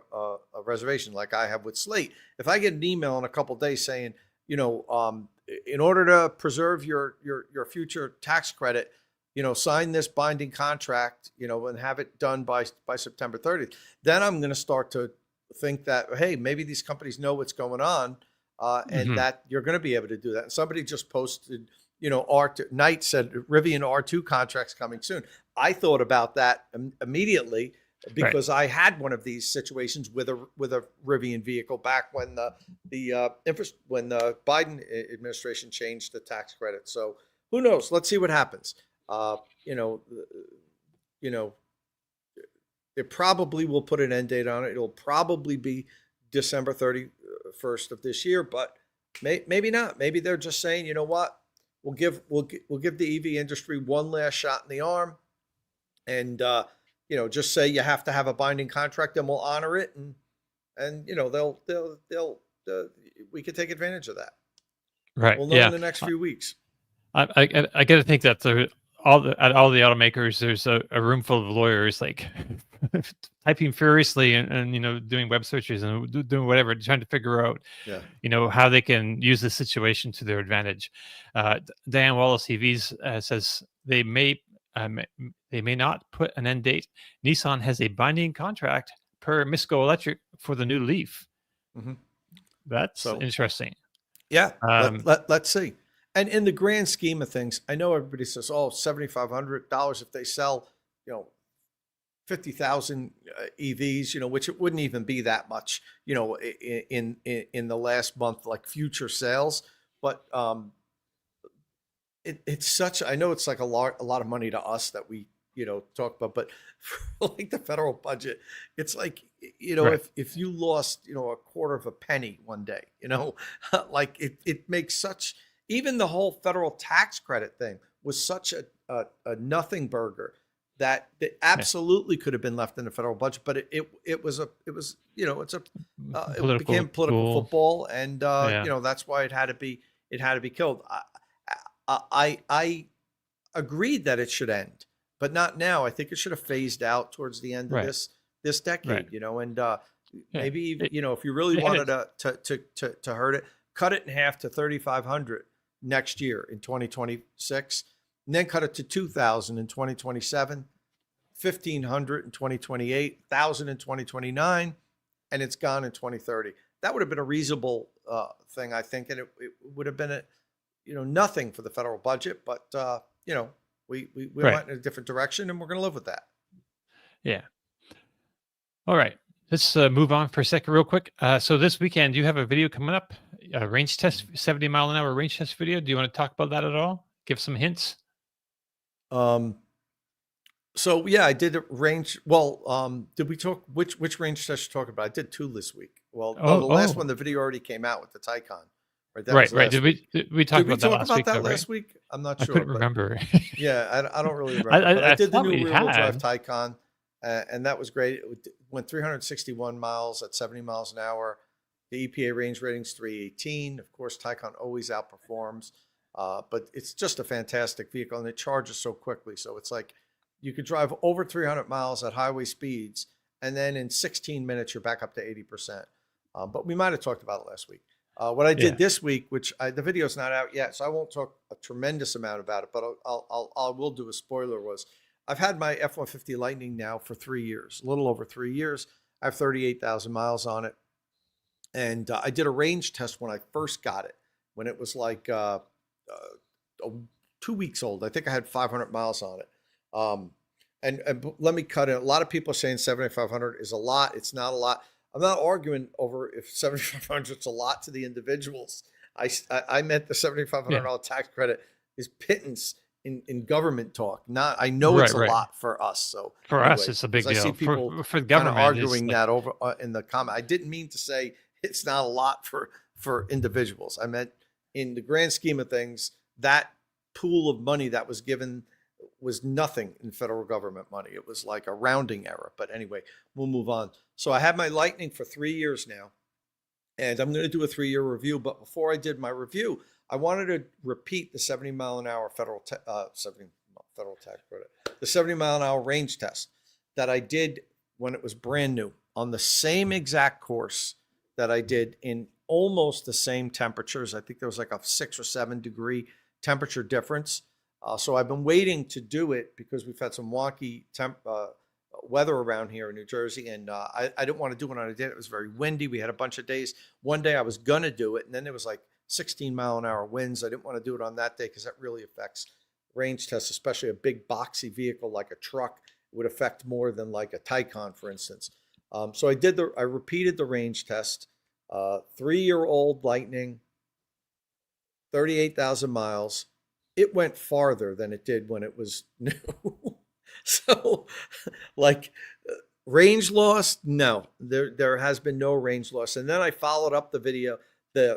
Speaker 4: reservation, like I have with Slate, if I get an email in a couple of days saying, in order to preserve your future tax credit, sign this binding contract, and have it done by September 30th, then I'm going to start to think that, hey, maybe these companies know what's going on. And that you're going to be able to do that. And somebody just posted, Knight said Rivian R2 contracts coming soon. I thought about that immediately because I had one of these situations with a Rivian vehicle back when when the Biden administration changed the tax credit. So who knows? Let's see what happens. It probably will put an end date on it. It'll probably be December 31st of this year, but maybe not. Maybe they're just saying, you know what, we'll give the EV industry one last shot in the arm, and just say you have to have a binding contract, and we'll honor it, and we could take advantage of that.
Speaker 2: Right.
Speaker 4: We'll know in the next few weeks.
Speaker 2: I got to think that at all the automakers, there's a room full of lawyers like typing furiously and doing web searches and doing whatever, trying to figure out how they can use the situation to their advantage. Diane Wallace EVs says they may not put an end date. Nissan has a binding contract per Misco Electric for the new Leaf. Mm-hmm. That's interesting.
Speaker 4: Yeah, let's see. And in the grand scheme of things, I know everybody says, "Oh, $7,500 if they sell, 50,000 EVs, which it wouldn't even be that much, in the last month, like future sales. But it's such, I know it's like a lot of money to us that we, talk about, but for like the federal budget, it's like,
Speaker 2: Right.
Speaker 4: if you lost, a quarter of a penny one day, like it makes such, even the whole federal tax credit thing was such a nothing burger that it absolutely could have been left in the federal budget, but it was, it's a, it became political
Speaker 2: tool.
Speaker 4: football, and
Speaker 2: Yeah.
Speaker 4: that's why it had to be killed. I agreed that it should end, but not now. I think it should have phased out towards the end of
Speaker 2: Right.
Speaker 4: this decade,
Speaker 2: Right.
Speaker 4: and
Speaker 2: Yeah.
Speaker 4: maybe
Speaker 2: It-
Speaker 4: if you really
Speaker 2: it
Speaker 4: wanted
Speaker 2: is.
Speaker 4: to hurt it, cut it in half to 3,500 next year in 2026, and then cut it to 2,000 in 2027, 1,500 in 2028, 1,000 in 2029, and it's gone in 2030. That would have been a reasonable thing, I think, and it would have been nothing for the federal budget, but we
Speaker 2: Right.
Speaker 4: went in a different direction, and we're going to live with that.
Speaker 2: Yeah. All right. Let's move on for a second, real quick. So this weekend, you have a video coming up, a range test, 70-mile-an-hour range test video. Do you want to talk about that at all? Give some hints.
Speaker 4: So yeah, I did a range. Well, did we talk which range test you talking about? I did two this week. Well, no, the last one, the video already came out with the Taycan. Right. That was
Speaker 2: Right.
Speaker 4: last
Speaker 2: Did
Speaker 4: week.
Speaker 2: we talk
Speaker 4: Did we
Speaker 2: about that
Speaker 4: talk
Speaker 2: last
Speaker 4: about
Speaker 2: week?
Speaker 4: that
Speaker 2: though, right?
Speaker 4: last week? I'm not
Speaker 2: I
Speaker 4: sure.
Speaker 2: couldn't
Speaker 4: but
Speaker 2: remember.
Speaker 4: yeah, I don't really remember. But I did the
Speaker 2: thought
Speaker 4: new
Speaker 2: we
Speaker 4: rear-wheel drive
Speaker 2: had.
Speaker 4: Taycan, and that was great. It went 361 miles at 70 miles an hour. The EPA range rating's 318. Of course, Taycan always outperforms, but it's just a fantastic vehicle, and it charges so quickly. So it's like you could drive over 300 miles at highway speeds, and then in 16 minutes, you're back up to 80%. But we might have talked about it last week. What I did this week, which the video's not out yet, so I won't talk a tremendous amount about it, but I will do a spoiler, was I've had my F-150 Lightning now for 3 years, a little over 3 years. I have 38,000 miles on it. And I did a range test when I first got it, when it was like 2 weeks old. I think I had 500 miles on it. And let me cut it. A lot of people are saying 7,500 is a lot. It's not a lot. I'm not arguing over if 7,500 is a lot to the individuals. I meant the $7,500 tax credit is pittance in government talk. Not, I know it's a lot for us. So
Speaker 2: for us, it's a big
Speaker 4: I
Speaker 2: deal.
Speaker 4: see people
Speaker 2: for the
Speaker 4: kind of
Speaker 2: government,
Speaker 4: arguing
Speaker 2: it's
Speaker 4: that over in the comment. I didn't mean to say it's not a lot for individuals. I meant in the grand scheme of things, that pool of money that was given was nothing in federal government money. It was like a rounding error. But anyway, we'll move on. So I had my Lightning for 3 years now, and I'm going to do a 3-year review. But before I did my review, I wanted to repeat the 70 mile an hour federal tax credit, the 70 mile an hour range test that I did when it was brand new on the same exact course that I did in almost the same temperatures. I think there was like a 6 or 7 degree temperature difference. So I've been waiting to do it because we've had some wonky weather around here in New Jersey, and I didn't want to do it on a day. It was very windy. We had a bunch of days. One day I was going to do it, and then it was like 16 mile an hour winds. I didn't want to do it on that day because that really affects range tests, especially a big boxy vehicle like a truck. It would affect more than like a Taycan, for instance. So I repeated the range test, 3-year-old Lightning, 38,000 miles. It went farther than it did when it was new. So like range loss, no, there has been no range loss. And then I followed up the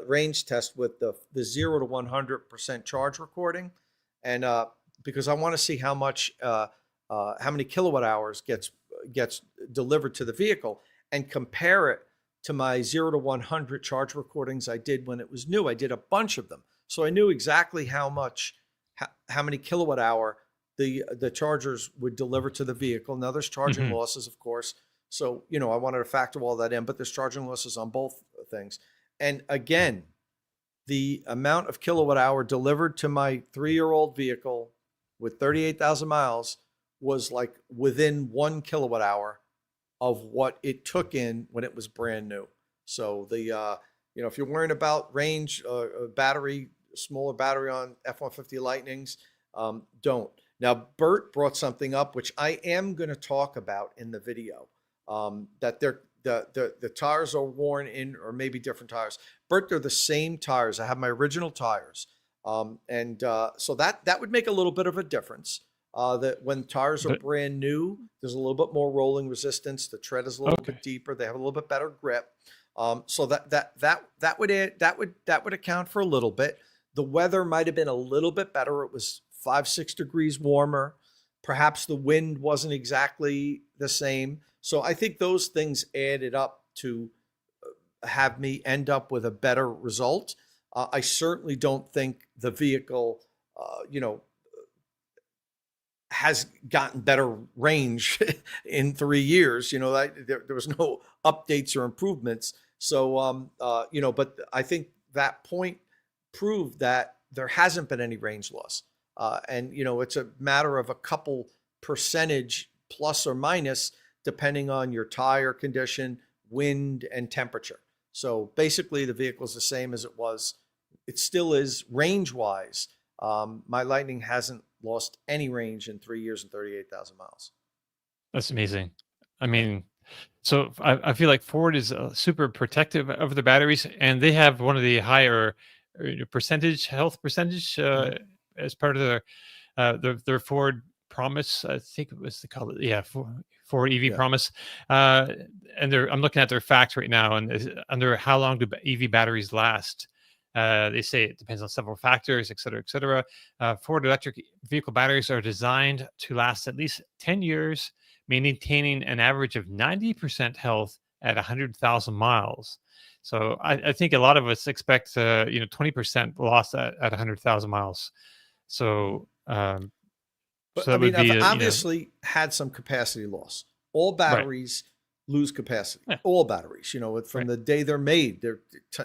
Speaker 4: range test with the 0 to 100% charge recording. And because I want to see how many kilowatt hours gets delivered to the vehicle, and compare it to my 0 to 100 charge recordings I did when it was new. I did a bunch of them. So I knew exactly how many kilowatt hour the chargers would deliver to the vehicle. Now there's charging losses, of course. So, I wanted to factor all that in, but there's charging losses on both things. And again, the amount of kilowatt hour delivered to my 3-year-old vehicle with 38,000 miles was like within 1 kilowatt hour of what it took in when it was brand new. So if you're worrying about range, smaller battery on F-150 Lightnings, don't. Now, Bert brought something up, which I am going to talk about in the video, that the tires are worn in, or maybe different tires. Bert, they're the same tires. I have my original tires. So that would make a little bit of a difference. That when tires are
Speaker 2: But
Speaker 4: brand new, there's a little bit more rolling resistance. The tread is a little
Speaker 2: okay.
Speaker 4: bit deeper. They have a little bit better grip. So that would account for a little bit. The weather might have been a little bit better. It was 5-6 degrees warmer. Perhaps the wind wasn't exactly the same. So I think those things added up to have me end up with a better result. I certainly don't think the vehicle, has gotten better range in 3 years. There was no updates or improvements. So, but I think that point proved that there hasn't been any range loss. And it's a matter of a couple percentage plus or minus, depending on your tire condition, wind, and temperature. So basically the vehicle is the same as it was. It still is range-wise. My Lightning hasn't lost any range in 3 years and 38,000 miles.
Speaker 2: That's amazing. I mean, so I feel like Ford is super protective of the batteries, and they have one of the higher health percentage as part of their Ford Promise. I think it was called Ford EV Promise. And I'm looking at their facts right now, and under how long do EV batteries last? They say it depends on several factors, et cetera, et cetera. Ford electric vehicle batteries are designed to last at least 10 years, maintaining an average of 90% health at 100,000 miles. So I think a lot of us expect 20% loss at 100,000 miles. So
Speaker 4: But
Speaker 2: so that would be
Speaker 4: I've obviously had some capacity loss. All batteries lose capacity.
Speaker 2: Yeah.
Speaker 4: All batteries, from the day they're made, they're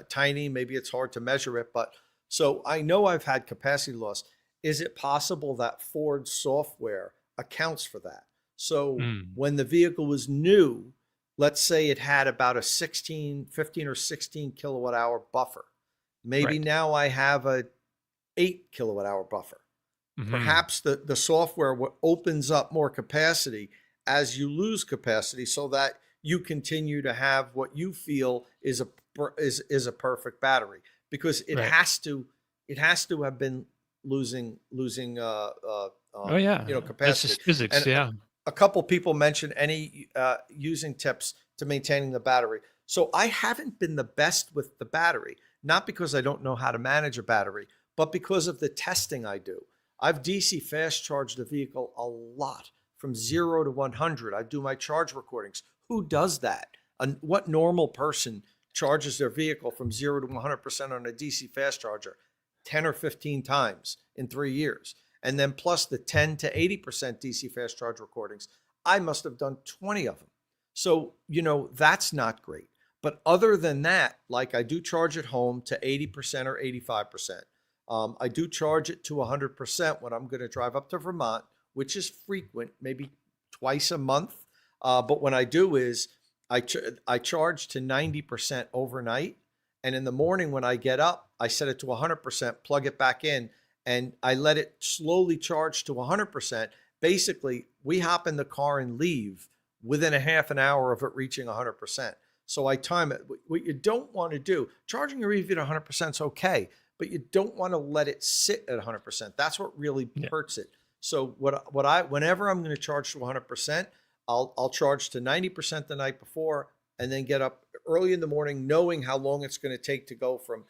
Speaker 4: tiny. Maybe it's hard to measure it, but so I know I've had capacity loss. Is it possible that Ford software accounts for that? So when the vehicle was new, let's say it had about a 15 or 16 kilowatt hour buffer. Maybe now I have a 8 kilowatt hour buffer. Perhaps the software opens up more capacity as you lose capacity, so that you continue to have what you feel is a perfect battery, because it has to have been losing capacity.
Speaker 2: That's just physics.
Speaker 4: And a couple people mentioned using tips to maintaining the battery. So I haven't been the best with the battery, not because I don't know how to manage a battery, but because of the testing I do. I've DC fast charged the vehicle a lot, from 0 to 100. I do my charge recordings. Who does that? What normal person charges their vehicle from 0 to 100% on a DC fast charger 10 or 15 times in 3 years? And then plus the 10 to 80% DC fast charge recordings, I must have done 20 of them. So, that's not great. But other than that, like I do charge at home to 80% or 85%. I do charge it to 100% when I'm going to drive up to Vermont, which is frequent, maybe twice a month. But when I do is I charge to 90% overnight. And in the morning when I get up, I set it to 100%, plug it back in, and I let it slowly charge to 100%. Basically, we hop in the car and leave within a half an hour of it reaching 100%. So I time it. What you don't want to do, charging your EV to 100% is okay, but you don't want to let it sit at 100%. That's what really hurts it. So whenever I'm going to charge to 100%, I'll charge to 90% the night before, and then get up early in the morning, knowing how long it's going to take to go from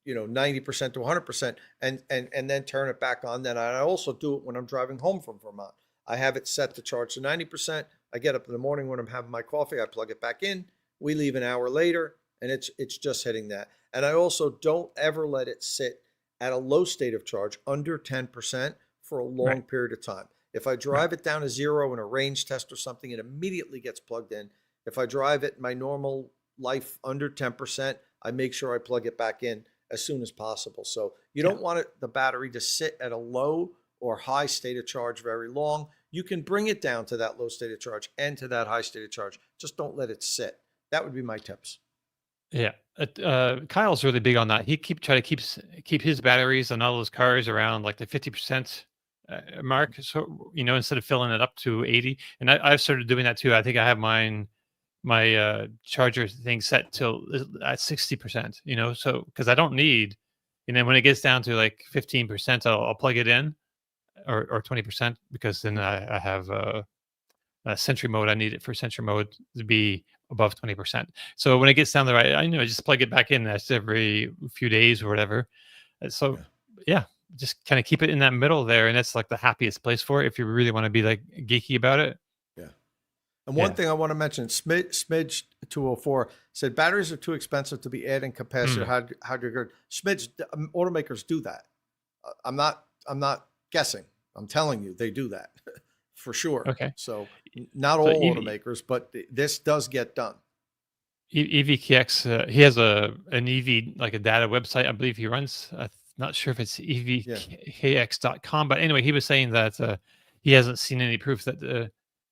Speaker 4: 90% to 100%, and then turn it back on. Then I also do it when I'm driving home from Vermont. I have it set to charge to 90%. I get up in the morning when I'm having my coffee, I plug it back in. We leave an hour later, and it's just hitting that. And I also don't ever let it sit at a low state of charge, under 10%, for a long period of time. If I drive it down to 0 in a range test or something, it immediately gets plugged in. If I drive it my normal life under 10%, I make sure I plug it back in as soon as possible. So you don't want the battery to sit at a low or high state of charge very long. You can bring it down to that low state of charge and to that high state of charge. Just don't let it sit. That would be my tips.
Speaker 2: Yeah, Kyle's really big on that. He try to keep his batteries on all those cars around like the 50% Mark. So instead of filling it up to 80, and I've started doing that too. I think I have my charger thing set till at 60%. So because I don't need, and then when it gets down to like 15%, I'll plug it in, or 20%, because then I have Sentry mode. I need it for Sentry mode to be above 20%. So when it gets down there, I just plug it back in. That's every few days or whatever. So yeah, just kind of keep it in that middle there, and that's like the happiest place for it if you really want to be like geeky about it.
Speaker 4: Yeah. And one thing I want to mention, Smidge 204 said batteries are too expensive to be adding capacity. How do you go? Smidge, automakers do that. I'm not guessing. I'm telling you, they do that for sure.
Speaker 2: Okay.
Speaker 4: So not all automakers, but this does get done.
Speaker 2: EVKX, he has an EV, like a data website. I believe he runs. I'm not sure if it's evkx.com, but anyway, he was saying that he hasn't seen any proof that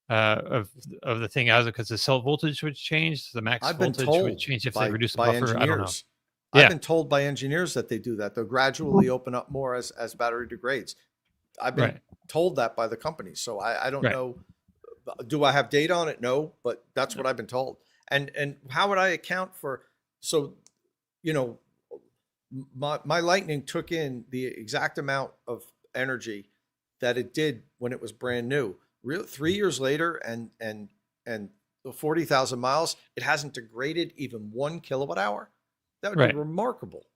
Speaker 2: of the thing as because the cell voltage would change, the max voltage would change if they reduce the buffer.
Speaker 4: Engineers.
Speaker 2: I don't know.
Speaker 4: I've been told by engineers that they do that. They'll gradually open up more as battery degrades. I've been told that by the company. So I don't know. Do I have data on it? No, but that's what I've been told. And how would I account for, my Lightning took in the exact amount of energy that it did when it was brand new. 3 years later and 40,000 miles, it hasn't degraded even 1 kilowatt hour. That would be remarkable.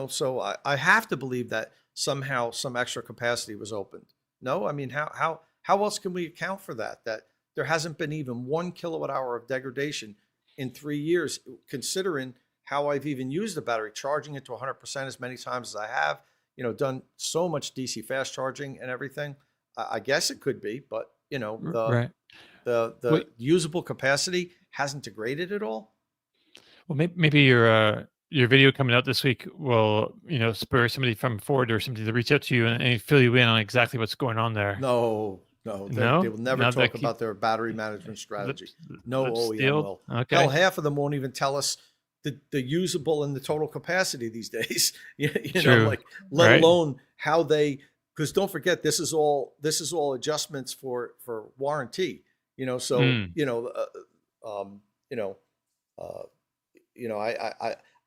Speaker 4: So I have to believe that somehow some extra capacity was opened. No, I mean, how else can we account for that? That there hasn't been even 1 kilowatt hour of degradation in 3 years, considering how I've even used the battery, charging it to 100% as many times as I have, done so much DC fast charging and everything. I guess it could be, but the usable capacity hasn't degraded at all.
Speaker 2: Well, maybe your video coming out this week will, spur somebody from Ford or somebody to reach out to you and fill you in on exactly what's going on there.
Speaker 4: No, they will never talk about their battery management strategy. No OEM will. Okay. Hell, half of them won't even tell us the usable and the total capacity these days. Let alone how they, because don't forget, this is all adjustments for warranty.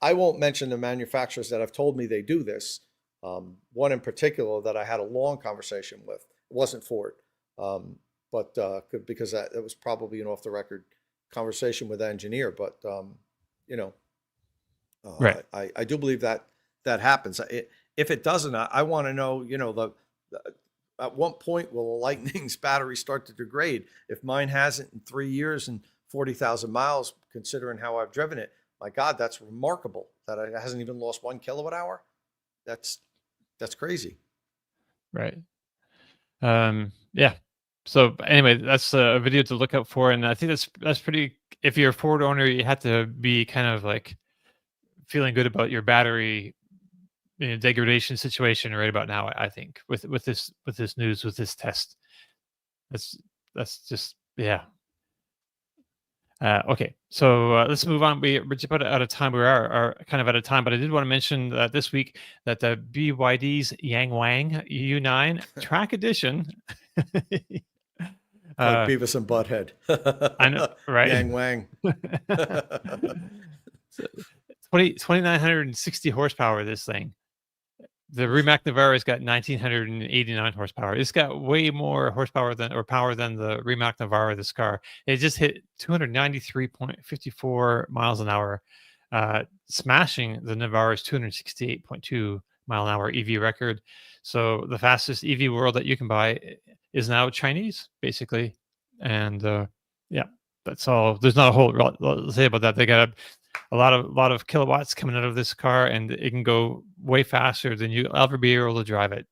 Speaker 4: I won't mention the manufacturers that have told me they do this. One in particular that I had a long conversation with, it wasn't Ford, but because that was probably an off the record conversation with the engineer. But I do believe that happens. If it doesn't, I want to know, at what point will a Lightning's battery start to degrade? If mine hasn't in 3 years and 40,000 miles, considering how I've driven it, my God, that's remarkable that it hasn't even lost 1 kilowatt hour. That's crazy.
Speaker 2: Right. Yeah. So anyway, that's a video to look out for. And I think that's pretty, if you're a Ford owner, you have to be kind of like feeling good about your battery degradation situation right about now, I think, with this news, with this test. That's just, yeah. Okay, so let's move on. We're just about out of time. We are kind of out of time, but I did want to mention that this week that the BYD's Yang Wang U9 Track Edition.
Speaker 4: Like Beavis and Butthead.
Speaker 2: I know, right?
Speaker 4: Yang Wang.
Speaker 2: 2,960 horsepower, this thing. The Rimac Navara's got 1,989 horsepower. It's got way more horsepower than the Rimac Navara, this car. It just hit 293.54 miles an hour, smashing the Navara's 268.2 mile an hour EV record. So the fastest EV world that you can buy is now Chinese, basically. And that's all. There's not a whole lot to say about that. They got a lot of kilowatts coming out of this car, and it can go way faster than you'll ever be able to drive it.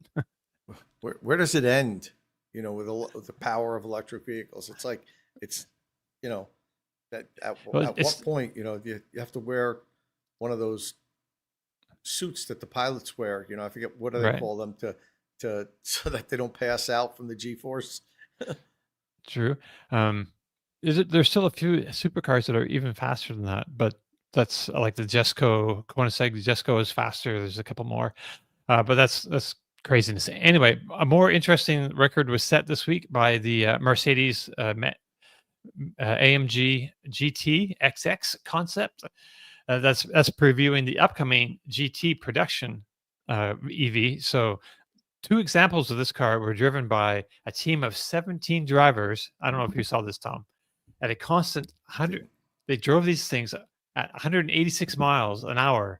Speaker 4: Where does it end? With the power of electric vehicles, it's like that at what point you have to wear one of those suits that the pilots wear. I forget what do they call them so that they don't pass out from the G-force.
Speaker 2: True. There's still a few supercars that are even faster than that, but that's like the Jesco. Koenigsegg Jesco is faster. There's a couple more. But that's craziness. Anyway, a more interesting record was set this week by the Mercedes AMG GT XX concept. That's previewing the upcoming GT production EV. So 2 examples of this car were driven by a team of 17 drivers. I don't know if you saw this, Tom. At a constant 100, they drove these things at 186 miles an hour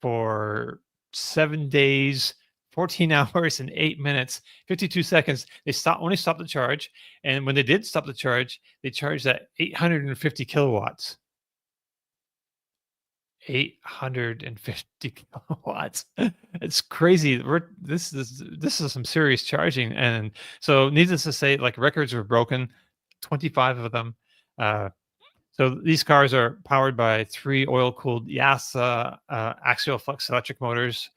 Speaker 2: for 7 days, 14 hours and 8 minutes, 52 seconds. They only stopped the charge. And when they did stop the charge, they charged at 850 kilowatts. 850 kilowatts. It's crazy. This is some serious charging. And so needless to say, like, records were broken, 25 of them. So these cars are powered by 3 oil-cooled YASA axial flux electric motors.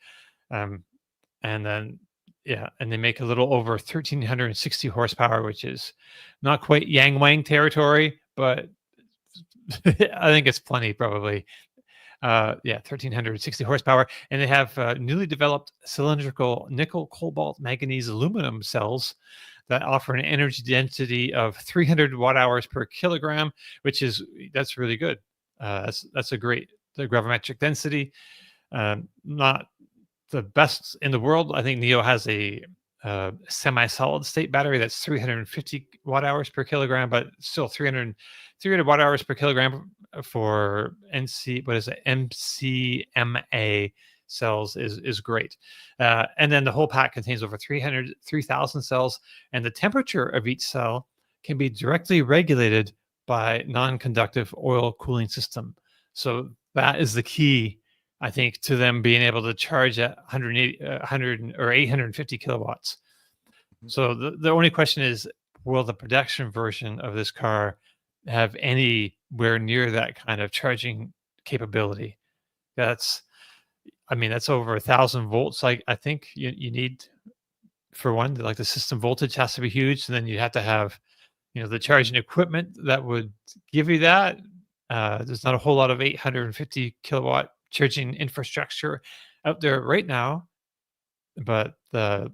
Speaker 2: And then, and they make a little over 1,360 horsepower, which is not quite Yang Wang territory, but I think it's plenty, probably. 1,360 horsepower. And they have newly developed cylindrical nickel, cobalt, manganese, aluminum cells that offer an energy density of 300 watt hours per kilogram, that's really good. That's a great gravimetric density. Not the best in the world. I think NIO has a semi-solid state battery that's 350 watt hours per kilogram, but still 300 watt hours per kilogram for MCMA cells is great. And then the whole pack contains over 3,000 cells, and the temperature of each cell can be directly regulated by non-conductive oil cooling system. So that is the key, I think, to them being able to charge at 100 or 850 kilowatts. So the only question is, will the production version of this car have anywhere near that kind of charging capability? That's over 1,000 volts. I think you need, for one, like the system voltage has to be huge, and then you have to have, the charging equipment that would give you that. There's not a whole lot of 850 kilowatt charging infrastructure out there right now, but I'm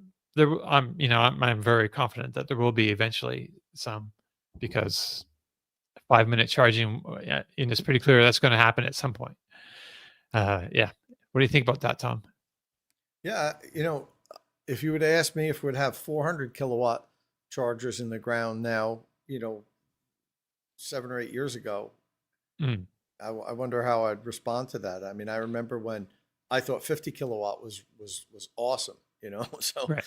Speaker 2: very confident that there will be eventually some, because 5-minute charging, it's pretty clear that's going to happen at some point. What do you think about that, Tom?
Speaker 4: Yeah, if you would ask me if we'd have 400 kilowatt chargers in the ground now, 7 or 8 years ago, I wonder how I'd respond to that. I mean, I remember when I thought 50 kilowatt was awesome, So
Speaker 2: right.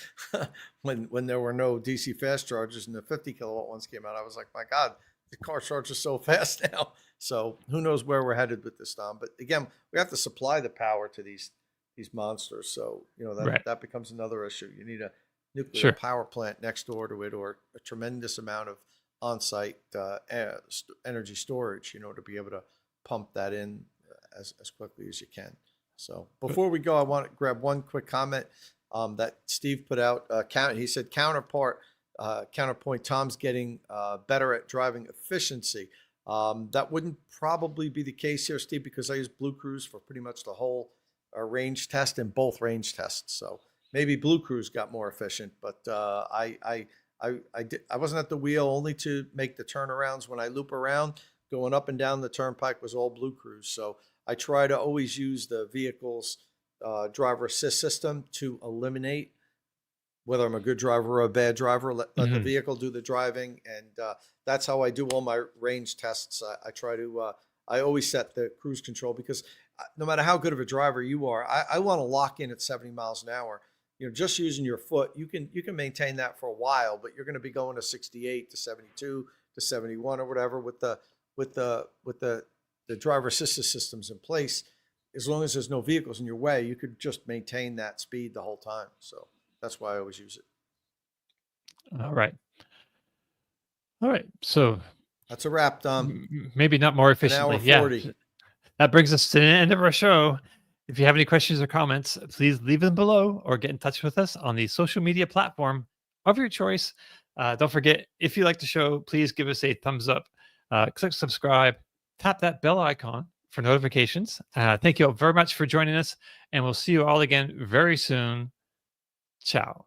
Speaker 4: when there were no DC fast chargers and the 50 kilowatt ones came out, I was like, my God, the car charges so fast now. So who knows where we're headed with this, Tom? But again, we have to supply the power to these monsters. So that becomes another issue. You need a nuclear power plant next door to it, or a tremendous amount of on-site energy storage, to be able to pump that in as quickly as you can. So before we go, I want to grab one quick comment that Steve put out. He said, counterpoint, Tom's getting better at driving efficiency. That wouldn't probably be the case here, Steve, because I use Blue Cruise for pretty much the whole range test and both range tests. So maybe Blue Cruise got more efficient, but I wasn't at the wheel only to make the turnarounds. When I loop around, going up and down the turnpike was all Blue Cruise. So I try to always use the vehicle's driver assist system to eliminate whether I'm a good driver or a bad driver. Let the vehicle do the driving, and that's how I do all my range tests. I try to I always set the cruise control, because no matter how good of a driver you are, I want to lock in at 70 miles an hour. Just using your foot, you can maintain that for a while, but you're going to be going to 68 to 72 to 71 or whatever with the driver assistance systems in place. As long as there's no vehicles in your way, you could just maintain that speed the whole time. So that's why I always use it.
Speaker 2: All right. So
Speaker 4: that's a wrap, Tom.
Speaker 2: Maybe not more efficiently.
Speaker 4: An hour 40.
Speaker 2: That brings us to the end of our show. If you have any questions or comments, please leave them below or get in touch with us on the social media platform of your choice. Don't forget, if you like the show, please give us a thumbs up, click subscribe, tap that bell icon for notifications. Thank you all very much for joining us, and we'll see you all again very soon. Ciao.